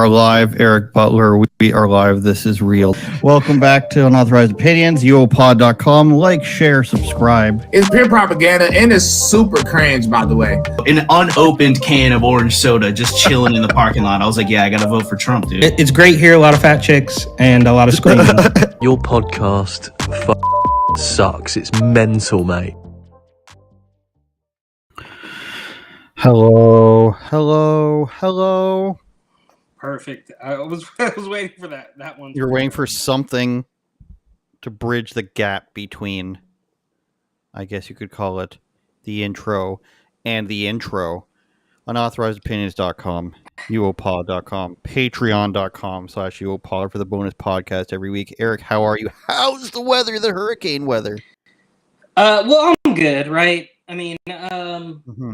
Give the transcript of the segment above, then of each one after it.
are live. Eric Butler, we are live. This is real. Welcome back to Unauthorized Opinions, UOPod.com. Like, share, subscribe. It's pure propaganda and it's super cringe, by the way. An unopened can of orange soda just chilling in the parking lot. I was like, yeah, I gotta vote for Trump, dude. It's great here, a lot of fat chicks and a lot of screaming. Your podcast sucks. It's mental, mate. Hello. Perfect. I was waiting for that one. You're waiting for something to bridge the gap between, I guess you could call it, the intro and the intro. UnauthorizedOpinions.com, UOPod.com, Patreon.com/UOPod for the bonus podcast every week. Eric, how are you? How's the weather, the hurricane weather? Well, I'm good, right? I mean,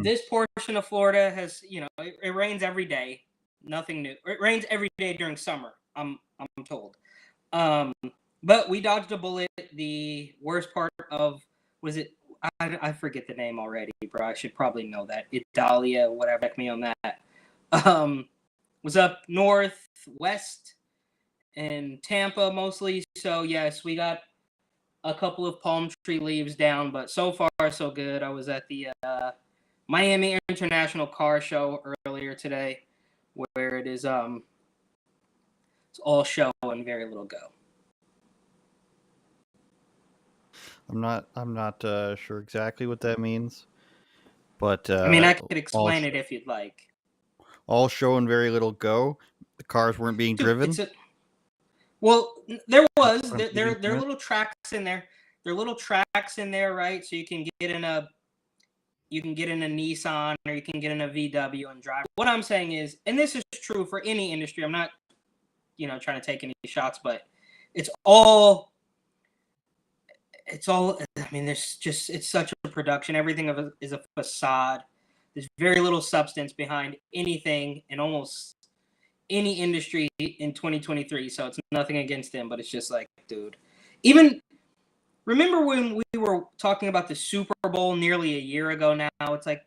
this portion of Florida has, it rains every day. Nothing new. It rains every day during summer, I'm told. But we dodged a bullet. The worst part of, was it, I forget the name already, bro. I should probably know that. Italia, whatever, check me on that. Was up north, west, and Tampa mostly. So, yes, we got a couple of palm tree leaves down, but so far, so good. I was at the Miami International Car Show earlier today, where it is it's all show and very little go. I'm not sure exactly what that means, but I mean, I could explain it if you'd like. All show and very little go. The cars weren't being driven. Well, there was. There are little tracks in there. There are little tracks in there, right? So you can get in a Nissan or you can get in a VW and drive. What I'm saying is, and this is true for any industry. I'm not, trying to take any shots, but it's all. I mean, it's such a production. Everything is a facade. There's very little substance behind anything in almost any industry in 2023. So it's nothing against them, but it's just like, dude. Even remember when we were talking about the Super Bowl nearly a year ago now? It's like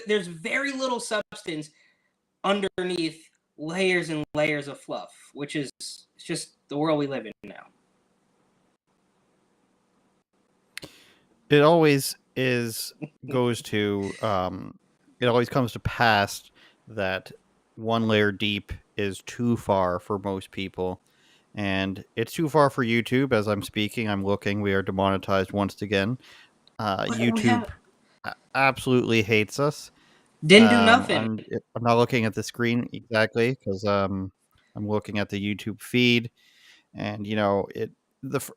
there's very little substance underneath layers and layers of fluff, which is just the world we live in now. It always it always comes to pass that one layer deep is too far for most people. And it's too far for YouTube. As I'm speaking, I'm looking. We are demonetized once again. YouTube absolutely hates us. Didn't do nothing. I'm not looking at the screen exactly because I'm looking at the YouTube feed. And,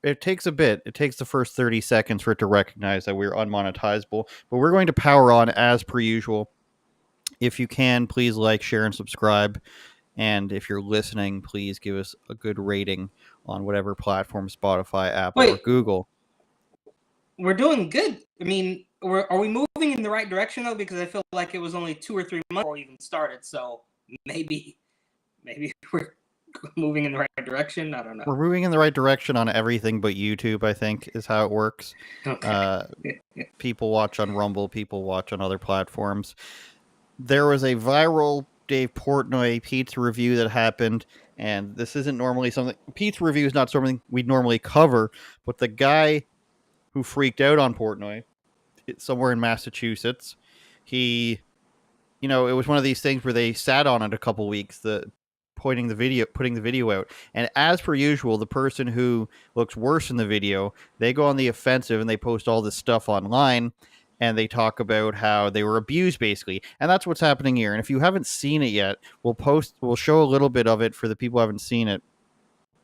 it takes a bit. It takes the first 30 seconds for it to recognize that we're unmonetizable. But we're going to power on as per usual. If you can, please like, share, and subscribe. And if you're listening, please give us a good rating on whatever platform, Spotify, Apple, or Google. We're doing good. I mean, are we moving in the right direction, though? Because I feel like it was only 2 or 3 months before we even started. So maybe we're moving in the right direction. I don't know. We're moving in the right direction on everything but YouTube, I think, is how it works. Okay. People watch on Rumble. People watch on other platforms. There was a viral Dave Portnoy pizza review that happened, and this isn't normally something. Pizza review is not something we'd normally cover, but the guy who freaked out on Portnoy, somewhere in Massachusetts, it was one of these things where they sat on it a couple weeks, putting the video out, and as per usual, the person who looks worse in the video, they go on the offensive and they post all this stuff online. And they talk about how they were abused, basically. And that's what's happening here. And if you haven't seen it yet, we'll show a little bit of it for the people who haven't seen it,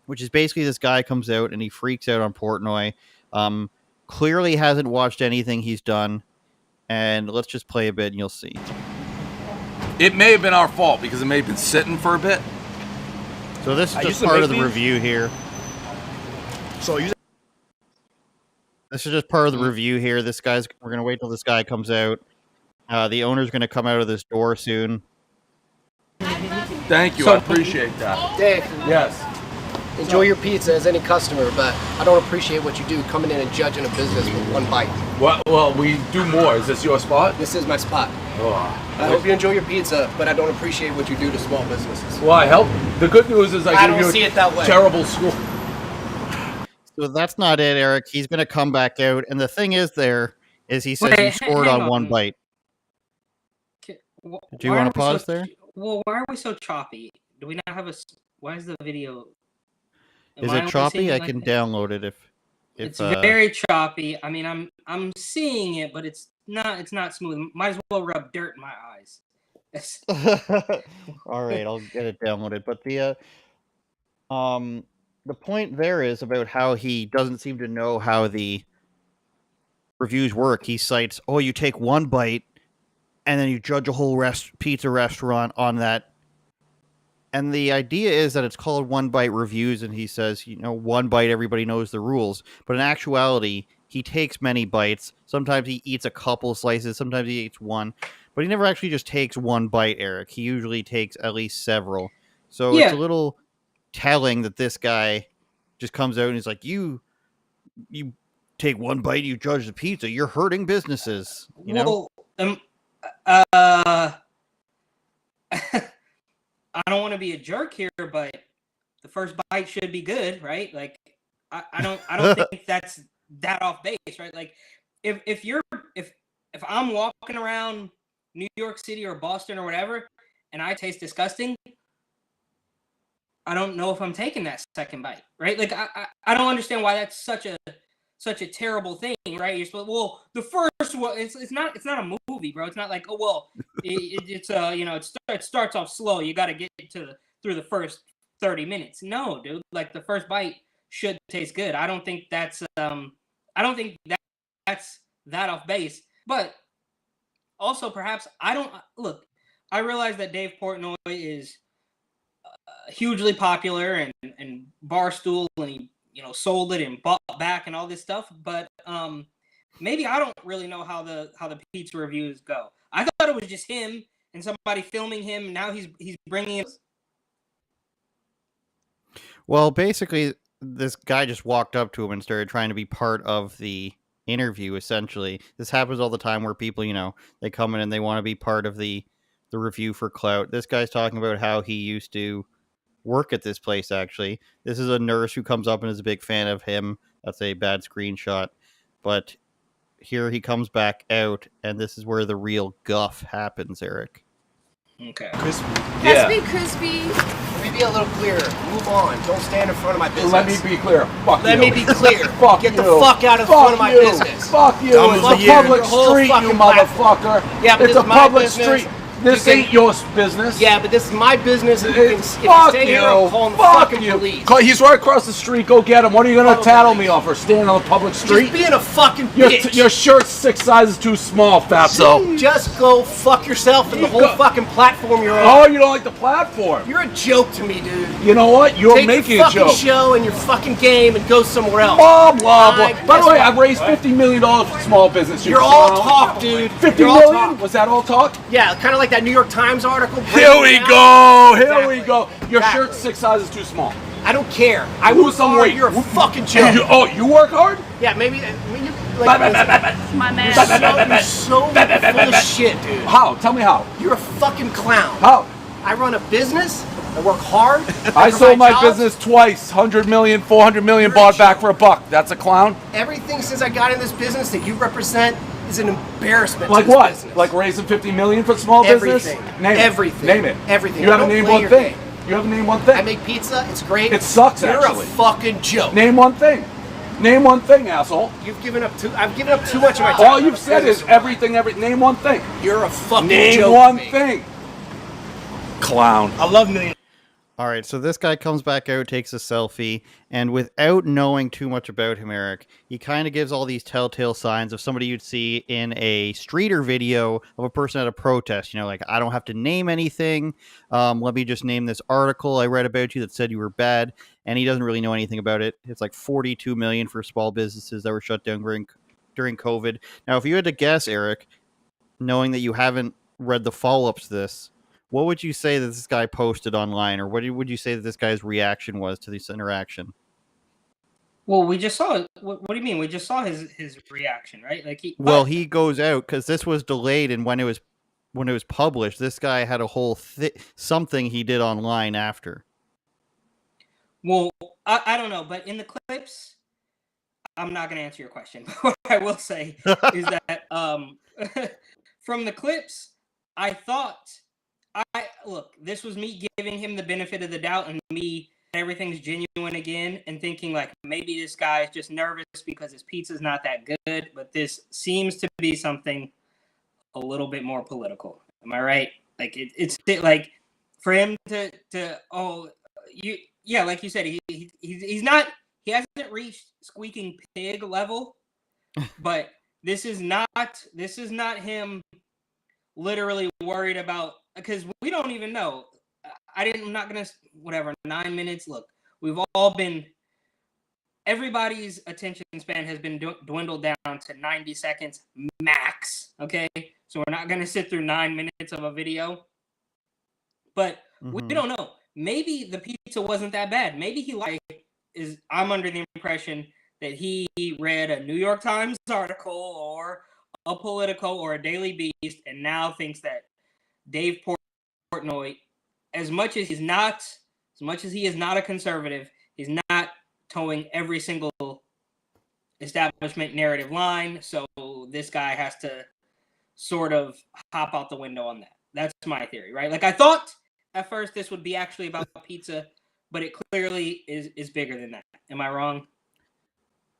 which is basically this guy comes out and he freaks out on Portnoy. Clearly hasn't watched anything he's done. And let's just play a bit and you'll see. It may have been our fault because it may have been sitting for a bit. So this is just part of the review here. This is just part of the review here. We're going to wait till this guy comes out. The owner's going to come out of this door soon. Thank you. I appreciate that. Dave. Yes. Enjoy your pizza as any customer, but I don't appreciate what you do coming in and judging a business with one bite. Well, we do more. Is this your spot? This is my spot. I hope you enjoy your pizza, but I don't appreciate what you do to small businesses. Well, I help. The good news is I don't give see you it that way. terrible school. So that's not it, Eric. He's going to come back out. And the thing is he says you scored on one bite. Do you want to pause there? Well, why are we so choppy? Do we not have a... Why is the video... Is it choppy? I can download it if it's very choppy. I mean, I'm seeing it, but it's not smooth. Might as well rub dirt in my eyes. All right, I'll get it downloaded. But the point there is about how he doesn't seem to know how the reviews work. He cites, "Oh, you take one bite, and then you judge a whole pizza restaurant on that." And the idea is that it's called one bite reviews, and he says, one bite, everybody knows the rules. But in actuality, he takes many bites. Sometimes he eats a couple slices. Sometimes he eats one. But he never actually just takes one bite, Eric. He usually takes at least several. So It's a little telling that this guy just comes out and he's like, you take one bite, you judge the pizza. You're hurting businesses. Well, I don't want to be a jerk here, but the first bite should be good, right? Like, I don't think that's that off base, right? Like, if I'm walking around New York City or Boston or whatever, and I taste disgusting, I don't know if I'm taking that second bite, right? Like, I don't understand why that's such a terrible thing, right? You're supposed, well, the first one, it's not a movie, bro. It's not like, oh well, it starts off slow. You got to get through the first 30 minutes. No, dude. Like, the first bite should taste good. I don't think that's that off base. But also, perhaps I realize that Dave Portnoy is hugely popular and Barstool, and he sold it and bought back and all this stuff, but maybe I don't really know how the pizza reviews go. I thought it was just him and somebody filming him. Now he's bringing it. Well, basically, this guy just walked up to him and started trying to be part of the interview. Essentially, this happens all the time where people, they come in and they want to be part of the review for clout. This guy's talking about how he used to work at this place. Actually, this is a nurse who comes up and is a big fan of him. That's a bad screenshot, but here he comes back out, and this is where the real guff happens, Eric. Okay. Crispy. Has to be crispy. Let me be a little clearer. Move on. Don't stand in front of my business. Let me be clear. Fuck Let you. me be clear. Fuck Get you. the fuck out of front of my business. Fuck you. Dumb It's as a you. public Your whole street, you fucking motherfucker. Yeah, but it's this a is my public business. street. This ain't your business. Yeah, but this is my business. And if you Fuck stay you. here, I'm calling the Fuck fucking you. police. He's right across the street. Go get him. What are you gonna tattle me off for standing on the public street? Just being a fucking bitch. Your shirt's 6 sizes too small, fatso. Just go fuck yourself and the whole fucking platform you're on. Oh, you don't like the platform? You're a joke to me, dude. You know what? You're Take making your a joke. fucking show and your fucking game and go somewhere else. Blah, blah, blah. Guess By the way, what? I've raised $50 million for small business. You're all talk, dude. $50 You're all million? talk. Was that all talk? Yeah, kind of like that New York Times article. Here we go. Here we go. Your Exactly. shirt's 6 sizes too small. I don't care. I Lose work some hard. weight. You're a fucking joke. You work hard? Yeah, maybe. you My You're so full of shit, dude. How? Tell me how. You're a fucking clown. How? I run a business. I work hard. I sold my jobs. business twice. 100 million, 400 million, bought back for $1. That's a clown? Everything since I got in this business that you represent is an embarrassment Like to this what? business. Like raising 50 million for small Everything. business? Name Everything. it. Name it. Everything. You I haven't don't named play one your thing. game. You haven't named one thing. I make pizza. It's great. It sucks, You're actually. a fucking joke. Name one thing. Name one thing, asshole. I've given up too much of my time. All you've said is everything. Name one thing. You're a fucking Name joke. one to me. thing. Clown. I love million. All right, so this guy comes back out, takes a selfie, and without knowing too much about him, Eric, he kind of gives all these telltale signs of somebody you'd see in a streeter video of a person at a protest. Like, I don't have to name anything. Let me just name this article I read about you that said you were bad, and he doesn't really know anything about it. It's like 42 million for small businesses that were shut down during COVID. Now, if you had to guess, Eric, knowing that you haven't read the follow-ups to this, what would you say that this guy posted online, or what would you say that this guy's reaction was to this interaction? Well, we just saw. What do you mean? We just saw his reaction, right? Like he. Well, he goes out because this was delayed, and when it was when it was published. This guy had a whole something he did online after. Well, I don't know, but in the clips, I'm not going to answer your question. What I will say is that from the clips, I thought, look, this was me giving him the benefit of the doubt and me, everything's genuine again, and thinking like maybe this guy is just nervous because his pizza's not that good, but this seems to be something a little bit more political. Am I right? Like it's like for him to like you said, he's not, he hasn't reached squeaking pig level, but this is not him literally worried about, because we don't even know. I'm not gonna, whatever, 9 minutes. Look, we've all been, everybody's attention span has been dwindled down to 90 seconds max. Okay, so we're not gonna sit through 9 minutes of a video, but we don't know. Maybe the pizza wasn't that bad. Maybe I'm under the impression that he read a New York Times article or a Politico or a Daily Beast, and now thinks that Dave Portnoy, as much as he is not a conservative, he's not towing every single establishment narrative line. So this guy has to sort of hop out the window on that. That's my theory, right? Like I thought at first this would be actually about pizza, but it clearly is bigger than that. Am I wrong?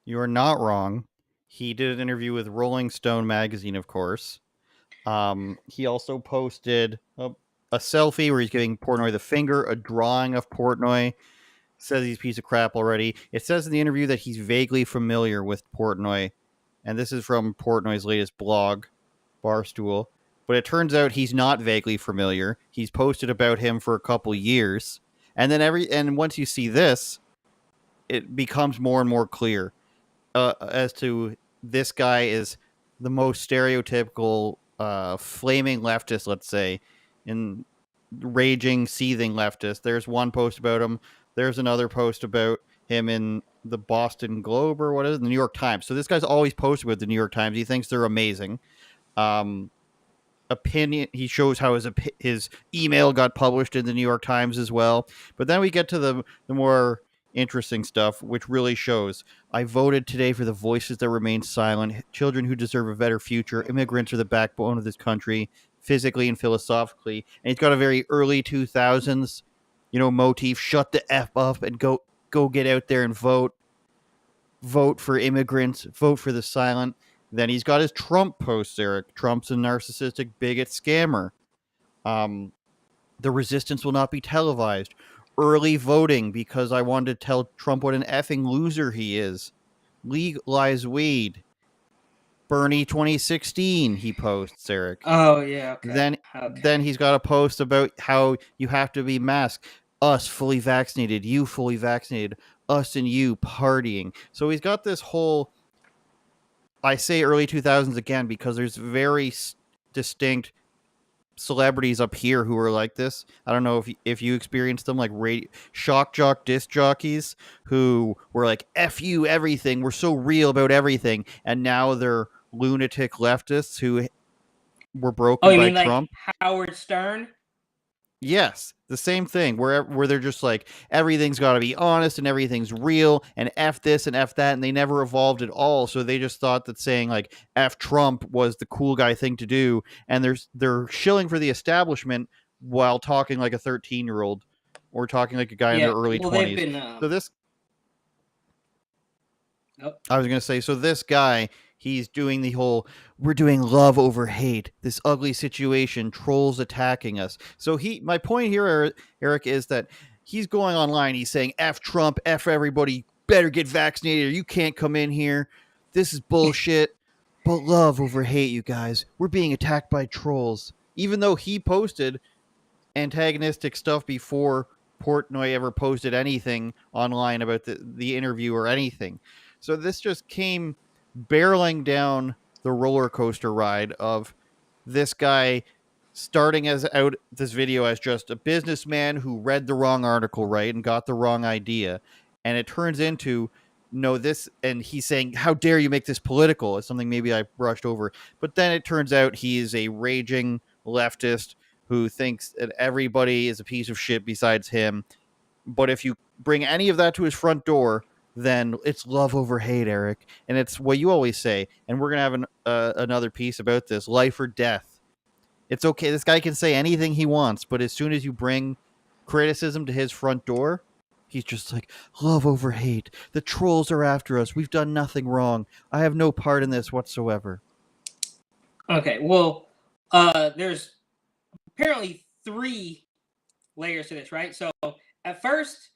You are not wrong. He did an interview with Rolling Stone magazine, of course. He also posted a selfie where he's giving Portnoy the finger, a drawing of Portnoy. Says he's a piece of crap already. It says in the interview that he's vaguely familiar with Portnoy, and this is from Portnoy's latest blog, Barstool. But it turns out he's not vaguely familiar. He's posted about him for a couple years, and then once you see this, it becomes more and more clear as to this guy is the most stereotypical flaming leftist, let's say, in raging, seething leftist. There's one post about him. There's another post about him in the Boston Globe or what is it? The New York Times. So this guy's always posted with the New York Times. He thinks they're amazing. Opinion. He shows how his email got published in the New York Times as well. But then we get to the more interesting stuff, which really shows. I voted today for the voices that remain silent, children who deserve a better future. Immigrants are the backbone of this country, physically and philosophically. And he's got a very early 2000s, motif. Shut the F up and go get out there and vote. Vote for immigrants. Vote for the silent. Then he's got his Trump posts, Eric. Trump's a narcissistic bigot scammer. The resistance will not be televised. Early voting because I wanted to tell Trump what an effing loser he is. Legalize weed. Bernie 2016, he posts, Eric. Oh, yeah, okay. Then he's got a post about how you have to be masked. Us fully vaccinated, you fully vaccinated, us and you partying. So he's got this whole, I say early 2000s again because there's very distinct celebrities up here who are like this. I don't know if you experienced them, like shock jock disc jockeys who were like F you everything, we're so real about everything, and now they're lunatic leftists who were broken by Trump. Like Howard Stern? Yes, the same thing where they're just like everything's got to be honest and everything's real and F this and F that, and they never evolved at all. So they just thought that saying like F Trump was the cool guy thing to do, and they're shilling for the establishment while talking like a 13-year-old or talking like a guy in their early 20s. So this, I was going to say, so this guy, he's doing the whole, we're doing love over hate, this ugly situation, trolls attacking us. So my point here, Eric, is that he's going online. He's saying, F Trump, F everybody, better get vaccinated or you can't come in here. This is bullshit. But love over hate, you guys. We're being attacked by trolls. Even though he posted antagonistic stuff before Portnoy ever posted anything online about the interview or anything. So this just came barreling down the roller coaster ride of this guy starting out this video as just a businessman who read the wrong article, right, and got the wrong idea. And it turns into, and he's saying, how dare you make this political? It's something maybe I brushed over. But then it turns out he is a raging leftist who thinks that everybody is a piece of shit besides him. But if you bring any of that to his front door, then it's love over hate, Eric. And it's what you always say. And we're going to have another piece about this, life or death. It's okay. This guy can say anything he wants, but as soon as you bring criticism to his front door, he's just like, love over hate. The trolls are after us. We've done nothing wrong. I have no part in this whatsoever. Okay, well, there's apparently 3 layers to this, right? So at first,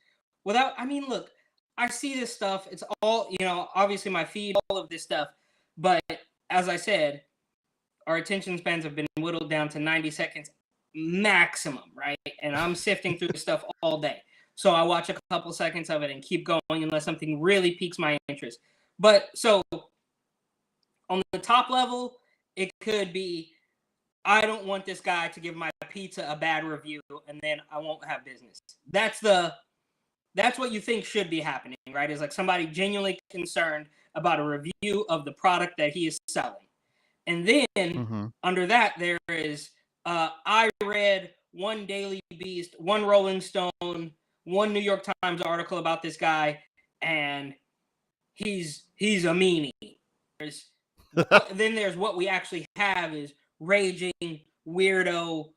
look, I see this stuff. It's all, obviously my feed, all of this stuff. But as I said, our attention spans have been whittled down to 90 seconds maximum, right? And I'm sifting through stuff all day. So I watch a couple seconds of it and keep going unless something really piques my interest. But so on the top level, it could be, I don't want this guy to give my pizza a bad review and then I won't have business. That's what you think should be happening, right? Is like somebody genuinely concerned about a review of the product that he is selling. And then under that, there is, I read one Daily Beast, one Rolling Stone, one New York Times article about this guy, and he's a meanie. Then there's what we actually have is raging weirdo.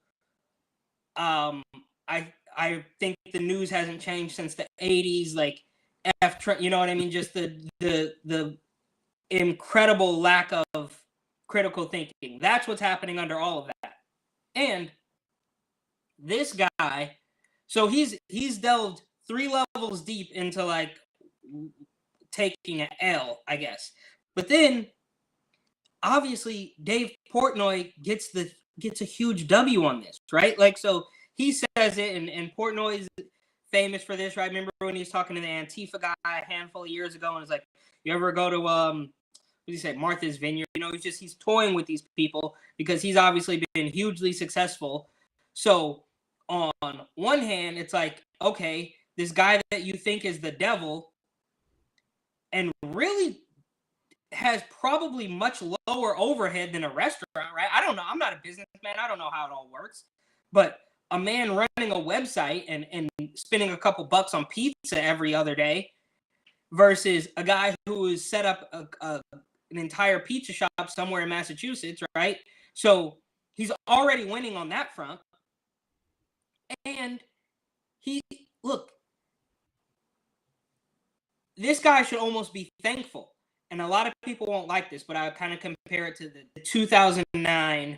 I think the news hasn't changed since the 80s, like you know what I mean? Just the incredible lack of critical thinking. That's what's happening under all of that. And this guy, so he's delved 3 levels deep into like taking an L, I guess. But then obviously Dave Portnoy gets a huge W on this, right? Like, so he says it, and Portnoy is famous for this, right? Remember when he was talking to the Antifa guy a handful of years ago, and it's like, you ever go to what did he say, Martha's Vineyard? He's toying with these people because he's obviously been hugely successful. So on one hand, it's like, okay, this guy that you think is the devil and really has probably much lower overhead than a restaurant, right? I don't know. I'm not a businessman. I don't know how it all works. But a man running a website and spending a couple bucks on pizza every other day versus a guy who has set up an entire pizza shop somewhere in Massachusetts, right? So he's already winning on that front. And this guy should almost be thankful. And a lot of people won't like this, but I kind of compare it to the 2009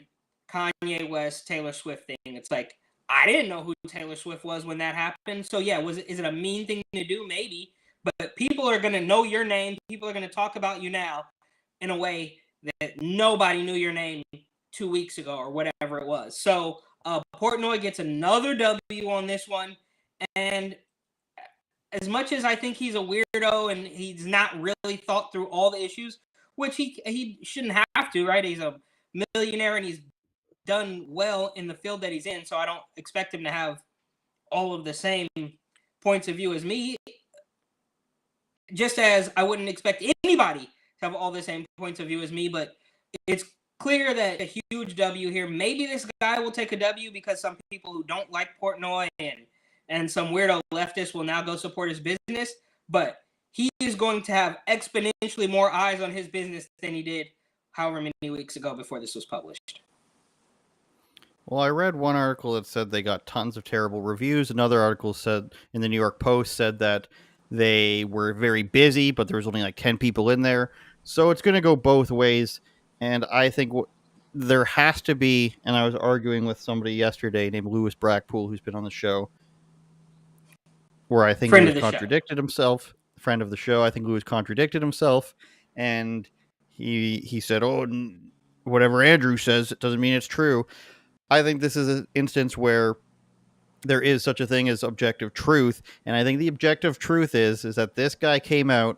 Kanye West Taylor Swift thing. It's like, I didn't know who Taylor Swift was when that happened. So yeah, is it a mean thing to do? Maybe. But people are going to know your name. People are going to talk about you now in a way that nobody knew your name 2 weeks ago or whatever it was. So Portnoy gets another W on this one. And as much as I think he's a weirdo and he's not really thought through all the issues, which he shouldn't have to, right? He's a millionaire and he's done well in the field that he's in, so I don't expect him to have all of the same points of view as me, just as I wouldn't expect anybody to have all the same points of view as me. But it's clear that a huge W here. Maybe this guy will take a W because some people who don't like Portnoy and some weirdo leftists will now go support his business, but he is going to have exponentially more eyes on his business than he did however many weeks ago before this was published. Well, I read one article that said they got tons of terrible reviews. Another article said in the New York Post said that they were very busy, but there was only like 10 people in there. So it's going to go both ways. And I think there has to be, and I was arguing with somebody yesterday named Louis Brackpool, who's been on the show, where I think Louis contradicted himself. Friend of the show. I think Louis contradicted himself. And he said, oh, whatever Andrew says, it doesn't mean it's true. I think this is an instance where there is such a thing as objective truth. And I think the objective truth is that this guy came out,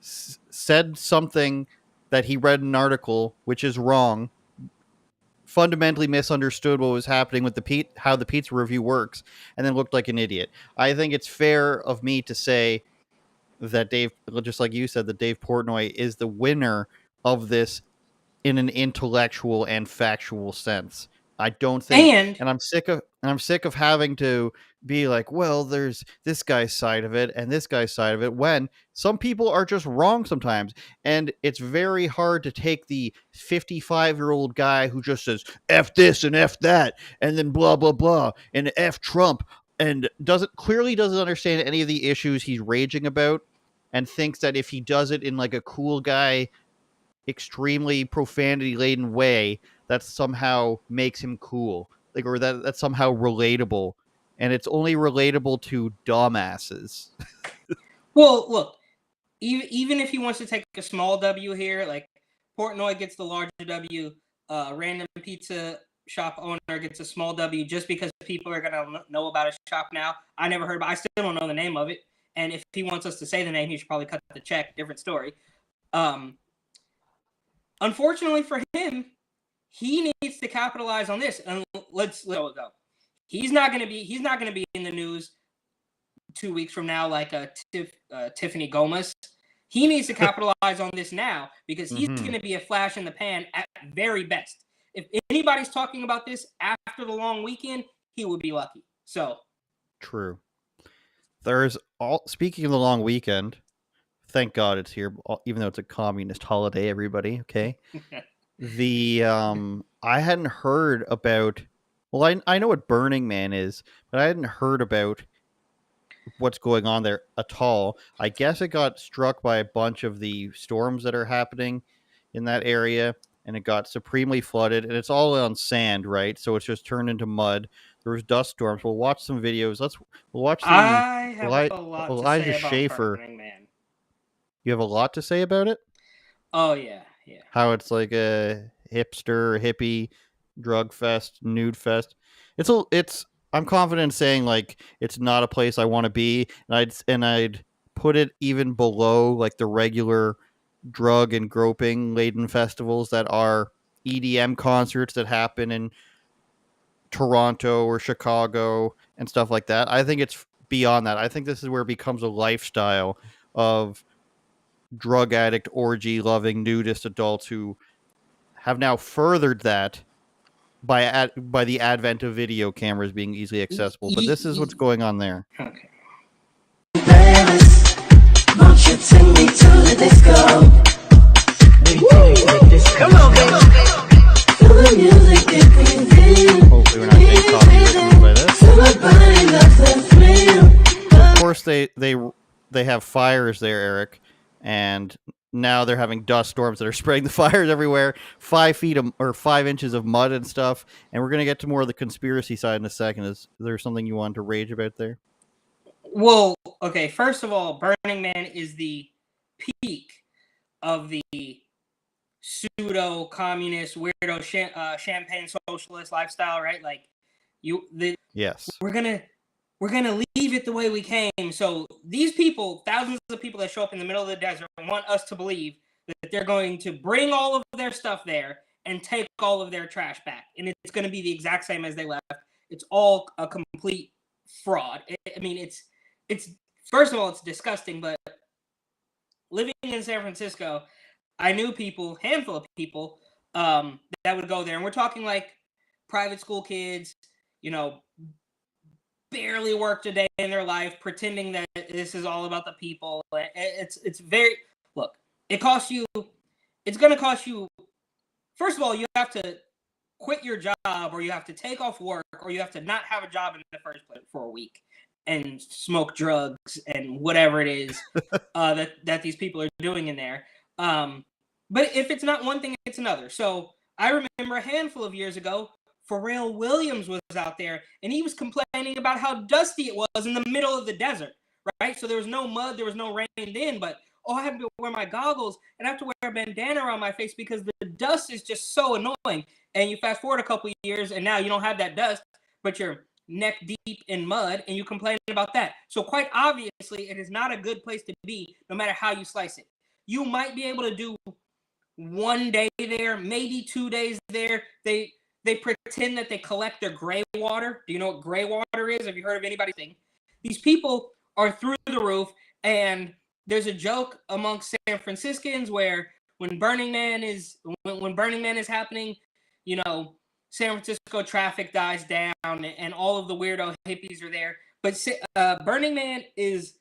said something that he read in an article, which is wrong, fundamentally misunderstood what was happening with how the pizza review works, and then looked like an idiot. I think it's fair of me to say that Dave, just like you said, that Dave Portnoy is the winner of this in an intellectual and factual sense. I don't think, And I'm sick of having to be like, well, there's this guy's side of it and this guy's side of it, when some people are just wrong sometimes. And it's very hard to take the 55-year-old guy who just says F this and F that and then blah blah blah and F Trump, and clearly doesn't understand any of the issues he's raging about, and thinks that if he does it in like a cool guy, extremely profanity laden way, that somehow makes him cool, like, or that's somehow relatable, and it's only relatable to dumbasses. well, look, even if he wants to take a small W here, like Portnoy gets the larger W, random pizza shop owner gets a small W, just because people are gonna know about his shop now. I never heard about. I still don't know the name of it, and if he wants us to say the name, he should probably cut the check. Different story. Unfortunately for him, he needs to capitalize on this, and let's go. He's not gonna be in the news 2 weeks from now like Tiffany Gomez. He needs to capitalize on this now, because he's going to be a flash in the pan at very best. If anybody's talking about this after the long weekend, he would be lucky. So true. Speaking of the long weekend, thank God it's here, even though it's a communist holiday, everybody, okay? I hadn't heard about, well, I know what Burning Man is, but I hadn't heard about what's going on there at all. I guess it got struck by a bunch of the storms that are happening in that area, and it got supremely flooded, and it's all on sand, right? So it's just turned into mud. There was dust storms. We'll watch some videos. We'll watch the I have a lot Elijah to say Schaefer. about Burning Man. You have a lot to say about it? Oh yeah. How it's like a hippie drug fest, nude fest. I'm confident in saying, like, it's not a place I want to be, and I'd put it even below like the regular drug and groping laden festivals that are EDM concerts that happen in Toronto or Chicago and stuff like that. I think it's beyond that. I think this is where it becomes a lifestyle of drug addict, orgy loving nudist adults who have now furthered that by the advent of video cameras being easily accessible. But this is what's going on there. Okay. Won't you take me to the disco? Come on, baby. Feel the music getting in. Hopefully we're not getting copyrighted by this. So my body loves the thrill. Of course they have fires there, Eric, and now they're having dust storms that are spraying the fires everywhere, 5 inches of mud and stuff. And we're going to get to more of the conspiracy side in a second. Is there something you want to rage about there? Well, okay, first of all, Burning Man is the peak of the pseudo-communist, weirdo, champagne socialist lifestyle, right? Like, yes, we're gonna leave it the way we came. So these people, thousands of people that show up in the middle of the desert, want us to believe that they're going to bring all of their stuff there and take all of their trash back, and it's going to be the exact same as they left. It's all a complete fraud. I mean, it's first of all, it's disgusting. But living in San Francisco, I knew handful of people that would go there, and we're talking like private school kids, barely worked a day in their life, pretending that this is all about the people. It's very, look, it's going to cost you, first of all, you have to quit your job, or you have to take off work, or you have to not have a job in the first place for a week and smoke drugs and whatever it is that these people are doing in there. But if it's not one thing, it's another. So I remember a handful of years ago, Pharrell Williams was out there, and he was complaining about how dusty it was in the middle of the desert, right? So there was no mud, there was no rain in, but I have to wear my goggles and I have to wear a bandana around my face because the dust is just so annoying. And you fast forward a couple of years, and now you don't have that dust, but you're neck deep in mud, and you complain about that. So quite obviously, it is not a good place to be, no matter how you slice it. You might be able to do one day there, maybe 2 days there. They pretend that they collect their gray water. Do you know what gray water is? Have you heard of anybody saying? These people are through the roof, and there's a joke amongst San Franciscans where when Burning Man is happening, San Francisco traffic dies down and all of the weirdo hippies are there. But Burning Man is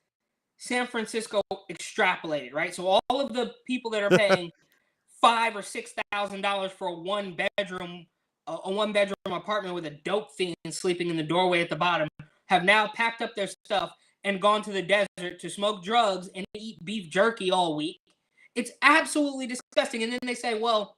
San Francisco extrapolated, right? So all of the people that are paying $5,000 or $6,000 for a one-bedroom apartment with a dope fiend sleeping in the doorway at the bottom have now packed up their stuff and gone to the desert to smoke drugs and eat beef jerky all week. It's absolutely disgusting. And then they say, well,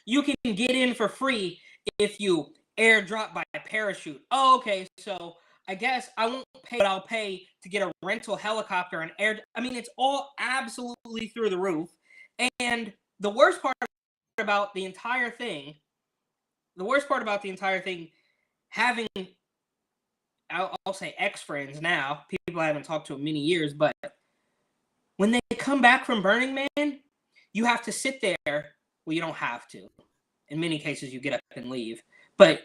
you can get in for free if you airdrop by parachute. Oh, okay, so I guess I won't pay, but I'll pay to get a rental helicopter and air. I mean, it's all absolutely through the roof. And the worst part about the entire thing, having, I'll say ex-friends now, people I haven't talked to in many years, but when they come back from Burning Man, you have to sit there. Well, you don't have to. In many cases, you get up and leave. But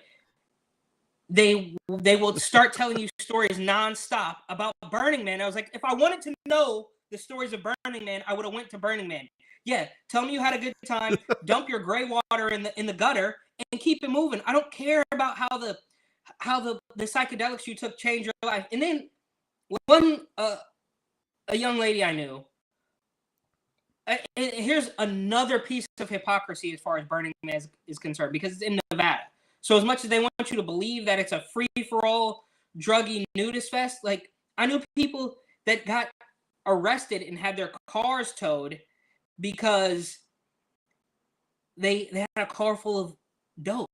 they will start telling you stories nonstop about Burning Man. I was like, if I wanted to know the stories of Burning Man, I would have went to Burning Man. Yeah, tell me you had a good time. Dump your gray water in the gutter and keep it moving. I don't care about how the psychedelics you took changed your life. And then a young lady I knew. And here's another piece of hypocrisy as far as Burning Man is concerned, because it's in Nevada. So as much as they want you to believe that it's a free-for-all, druggy nudist fest, like, I knew people that got arrested and had their cars towed because they had a car full of dope,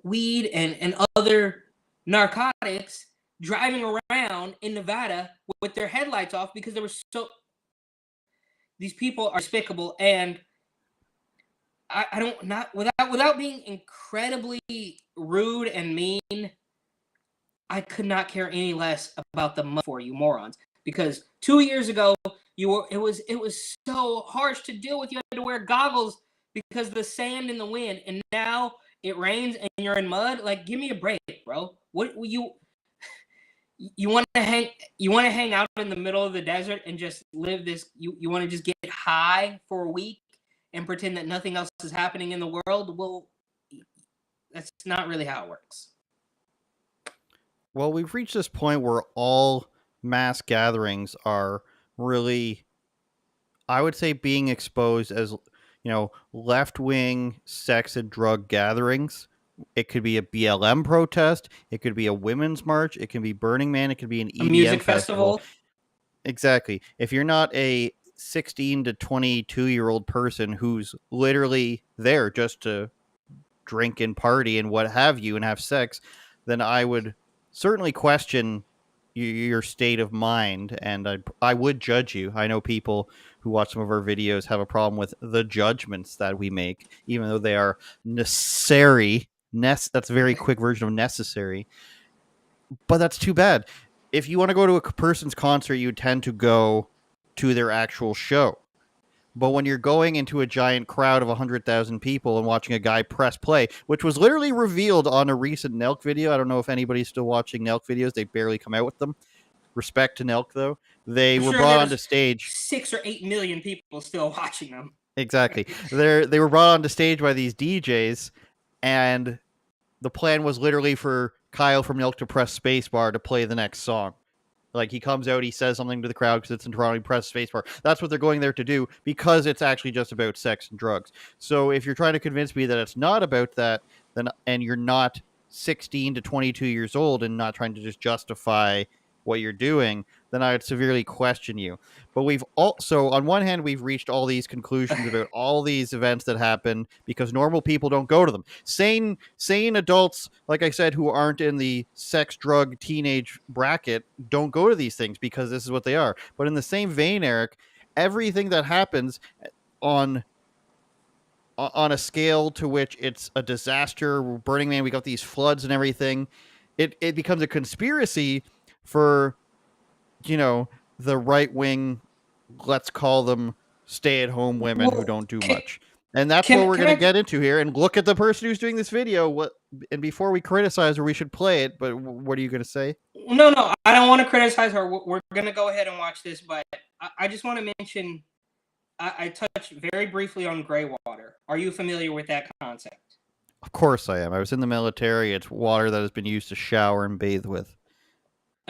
weed, and other narcotics driving around in Nevada with their headlights off because there was so... These people are despicable, and I don't, not without being incredibly rude and mean, I could not care any less about the money for you morons. Because 2 years ago, it was so harsh to deal with. You had to wear goggles because of the sand and the wind, and now it rains and you're in mud. Like, give me a break, bro. What you want to hang out in the middle of the desert and just live this? You want to just get high for a week and pretend that nothing else is happening in the world? Well, that's not really how it works. Well, we've reached this point where all mass gatherings are really, I would say, being exposed as, left-wing sex and drug gatherings. It could be a BLM protest. It could be a women's march. It can be Burning Man. It could be an EDM music festival. Exactly. If you're not a 16 to 22-year-old person who's literally there just to drink and party and what have you and have sex, then I would certainly question your state of mind, and I would judge you. I know people who watch some of our videos have a problem with the judgments that we make, even though they are necessary. That's a very quick version of necessary. But that's too bad. If you want to go to a person's concert, you tend to go to their actual show. But when you're going into a giant crowd of 100,000 people and watching a guy press play, which was literally revealed on a recent Nelk video. I don't know if anybody's still watching Nelk videos. They barely come out with them. Respect to Nelk, though. They were brought onto stage. 6 or 8 million people still watching them. Exactly. They were brought onto stage by these DJs, and the plan was literally for Kyle from Nelk to press spacebar to play the next song. Like, he comes out, he says something to the crowd because it's in Toronto, he presses spacebar. That's what they're going there to do, because it's actually just about sex and drugs. So if you're trying to convince me that it's not about that, then and you're not 16 to 22 years old and not trying to just justify what you're doing, then I would severely question you. But we've also, on one hand, we've reached all these conclusions about all these events that happen because normal people don't go to them. Sane adults, like I said, who aren't in the sex, drug, teenage bracket don't go to these things because this is what they are. But in the same vein, Eric, everything that happens on a scale to which it's a disaster, Burning Man, we got these floods and everything, it becomes a conspiracy for, the right-wing, let's call them stay-at-home women who don't do much. And that's what we're going to get into here. And look at the person who's doing this video. And before we criticize her, we should play it. But what are you going to say? No, I don't want to criticize her. We're going to go ahead and watch this. But I just want to mention, I touched very briefly on gray water. Are you familiar with that concept? Of course I am. I was in the military. It's water that has been used to shower and bathe with.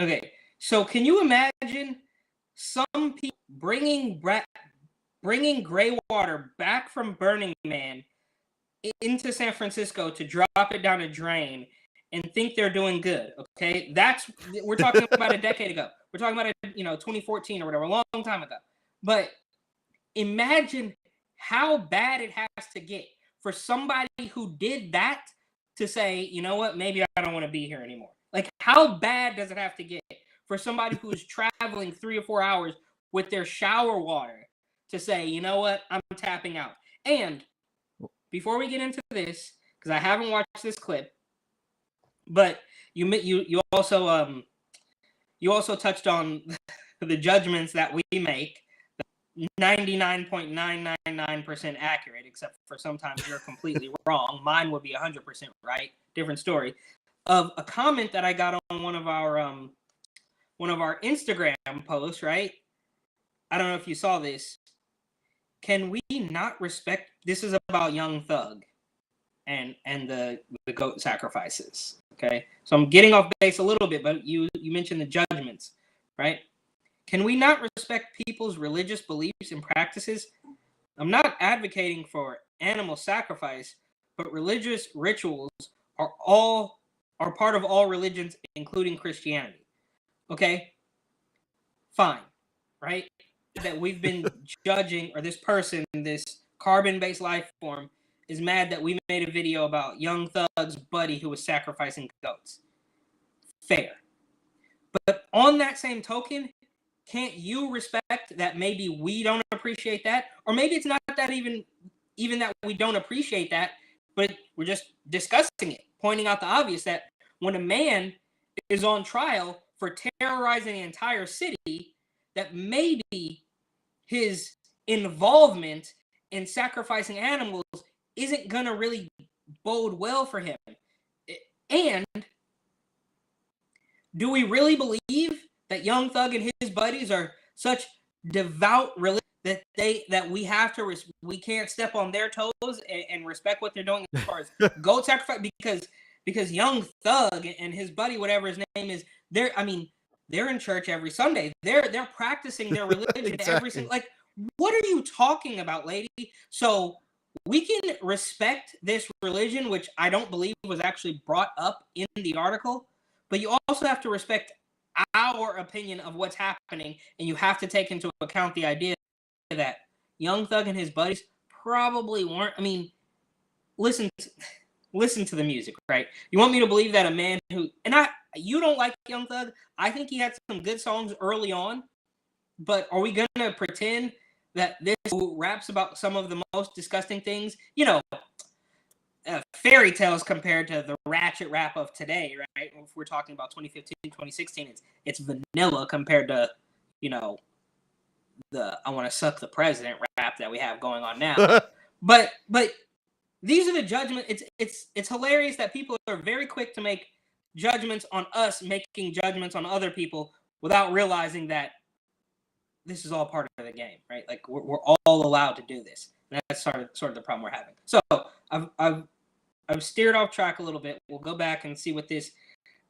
Okay, so can you imagine some people bringing gray water back from Burning Man into San Francisco to drop it down a drain and think they're doing good? Okay, we're talking about a decade ago. We're talking about 2014 or whatever, a long time ago. But imagine how bad it has to get for somebody who did that to say, you know what, maybe I don't want to be here anymore. Like, how bad does it have to get for somebody who's traveling 3 or 4 hours with their shower water to say, you know what, I'm tapping out? And before we get into this, because I haven't watched this clip, but you also touched on the judgments that we make, 99.999% accurate, except for sometimes you're completely wrong. Mine would be 100% right. Different story. Of a comment that I got on one of our Instagram posts, right? I don't know if you saw this. Can we not respect? This is about Young Thug and the goat sacrifices. Okay, so I'm getting off base a little bit, but you mentioned the judgments, right? Can we not respect people's religious beliefs and practices? I'm not advocating for animal sacrifice, but religious rituals are part of all religions, including Christianity. Okay? Fine. Right? That we've been judging, or this person, this carbon-based life form, is mad that we made a video about Young Thug's buddy who was sacrificing goats. Fair. But on that same token, can't you respect that maybe we don't appreciate that? Or maybe it's not that even that we don't appreciate that, but we're just discussing it, pointing out the obvious, that when a man is on trial for terrorizing an entire city, that maybe his involvement in sacrificing animals isn't going to really bode well for him. And do we really believe that Young Thug and his buddies are such devout religious that we have to we can't step on their toes and respect what they're doing as far as goat sacrifice, because Young Thug and his buddy, whatever his name is, they're in church every Sunday. They're practicing their religion Exactly. every single, like, what are you talking about, lady? So we can respect this religion, which I don't believe was actually brought up in the article, but you also have to respect our opinion of what's happening, and you have to take into account the idea that Young Thug and his buddies probably weren't. I mean, listen to the music, right? You want me to believe that a man who, you don't like Young Thug? I think he had some good songs early on, but are we gonna pretend that this who raps about some of the most disgusting things, fairy tales compared to the ratchet rap of today, right? If we're talking about 2015, 2016, it's vanilla compared to, the I want to suck the president rap that we have going on now. but these are the judgments. It's hilarious that people are very quick to make judgments on us, making judgments on other people without realizing that this is all part of the game, right? Like, we're all allowed to do this. And that's sort of the problem we're having. So I've steered off track a little bit. We'll go back and see what this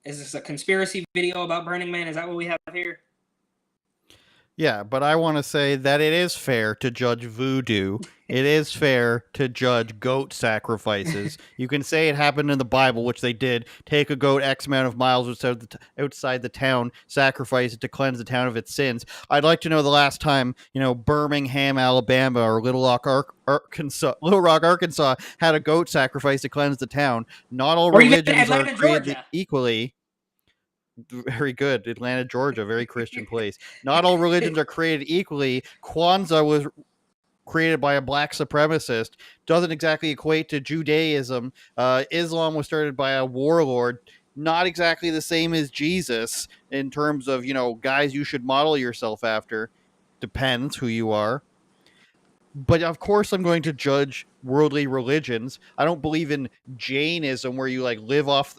is. This a conspiracy video about Burning Man? Is that what we have here? Yeah, but I want to say that it is fair to judge voodoo. It is fair to judge goat sacrifices. You can say it happened in the Bible, which they did. Take a goat X amount of miles outside the town, sacrifice it to cleanse the town of its sins. I'd like to know the last time, Birmingham, Alabama, or Little Rock, Arkansas had a goat sacrifice to cleanse the town. Not all religions are created equally. Very good. Atlanta, Georgia, very Christian place. Not all religions are created equally. Kwanzaa was created by a black supremacist. Doesn't exactly equate to Judaism. Islam was started by a warlord. Not exactly the same as Jesus in terms of, guys you should model yourself after. Depends who you are. But of course I'm going to judge worldly religions. I don't believe in Jainism where you live off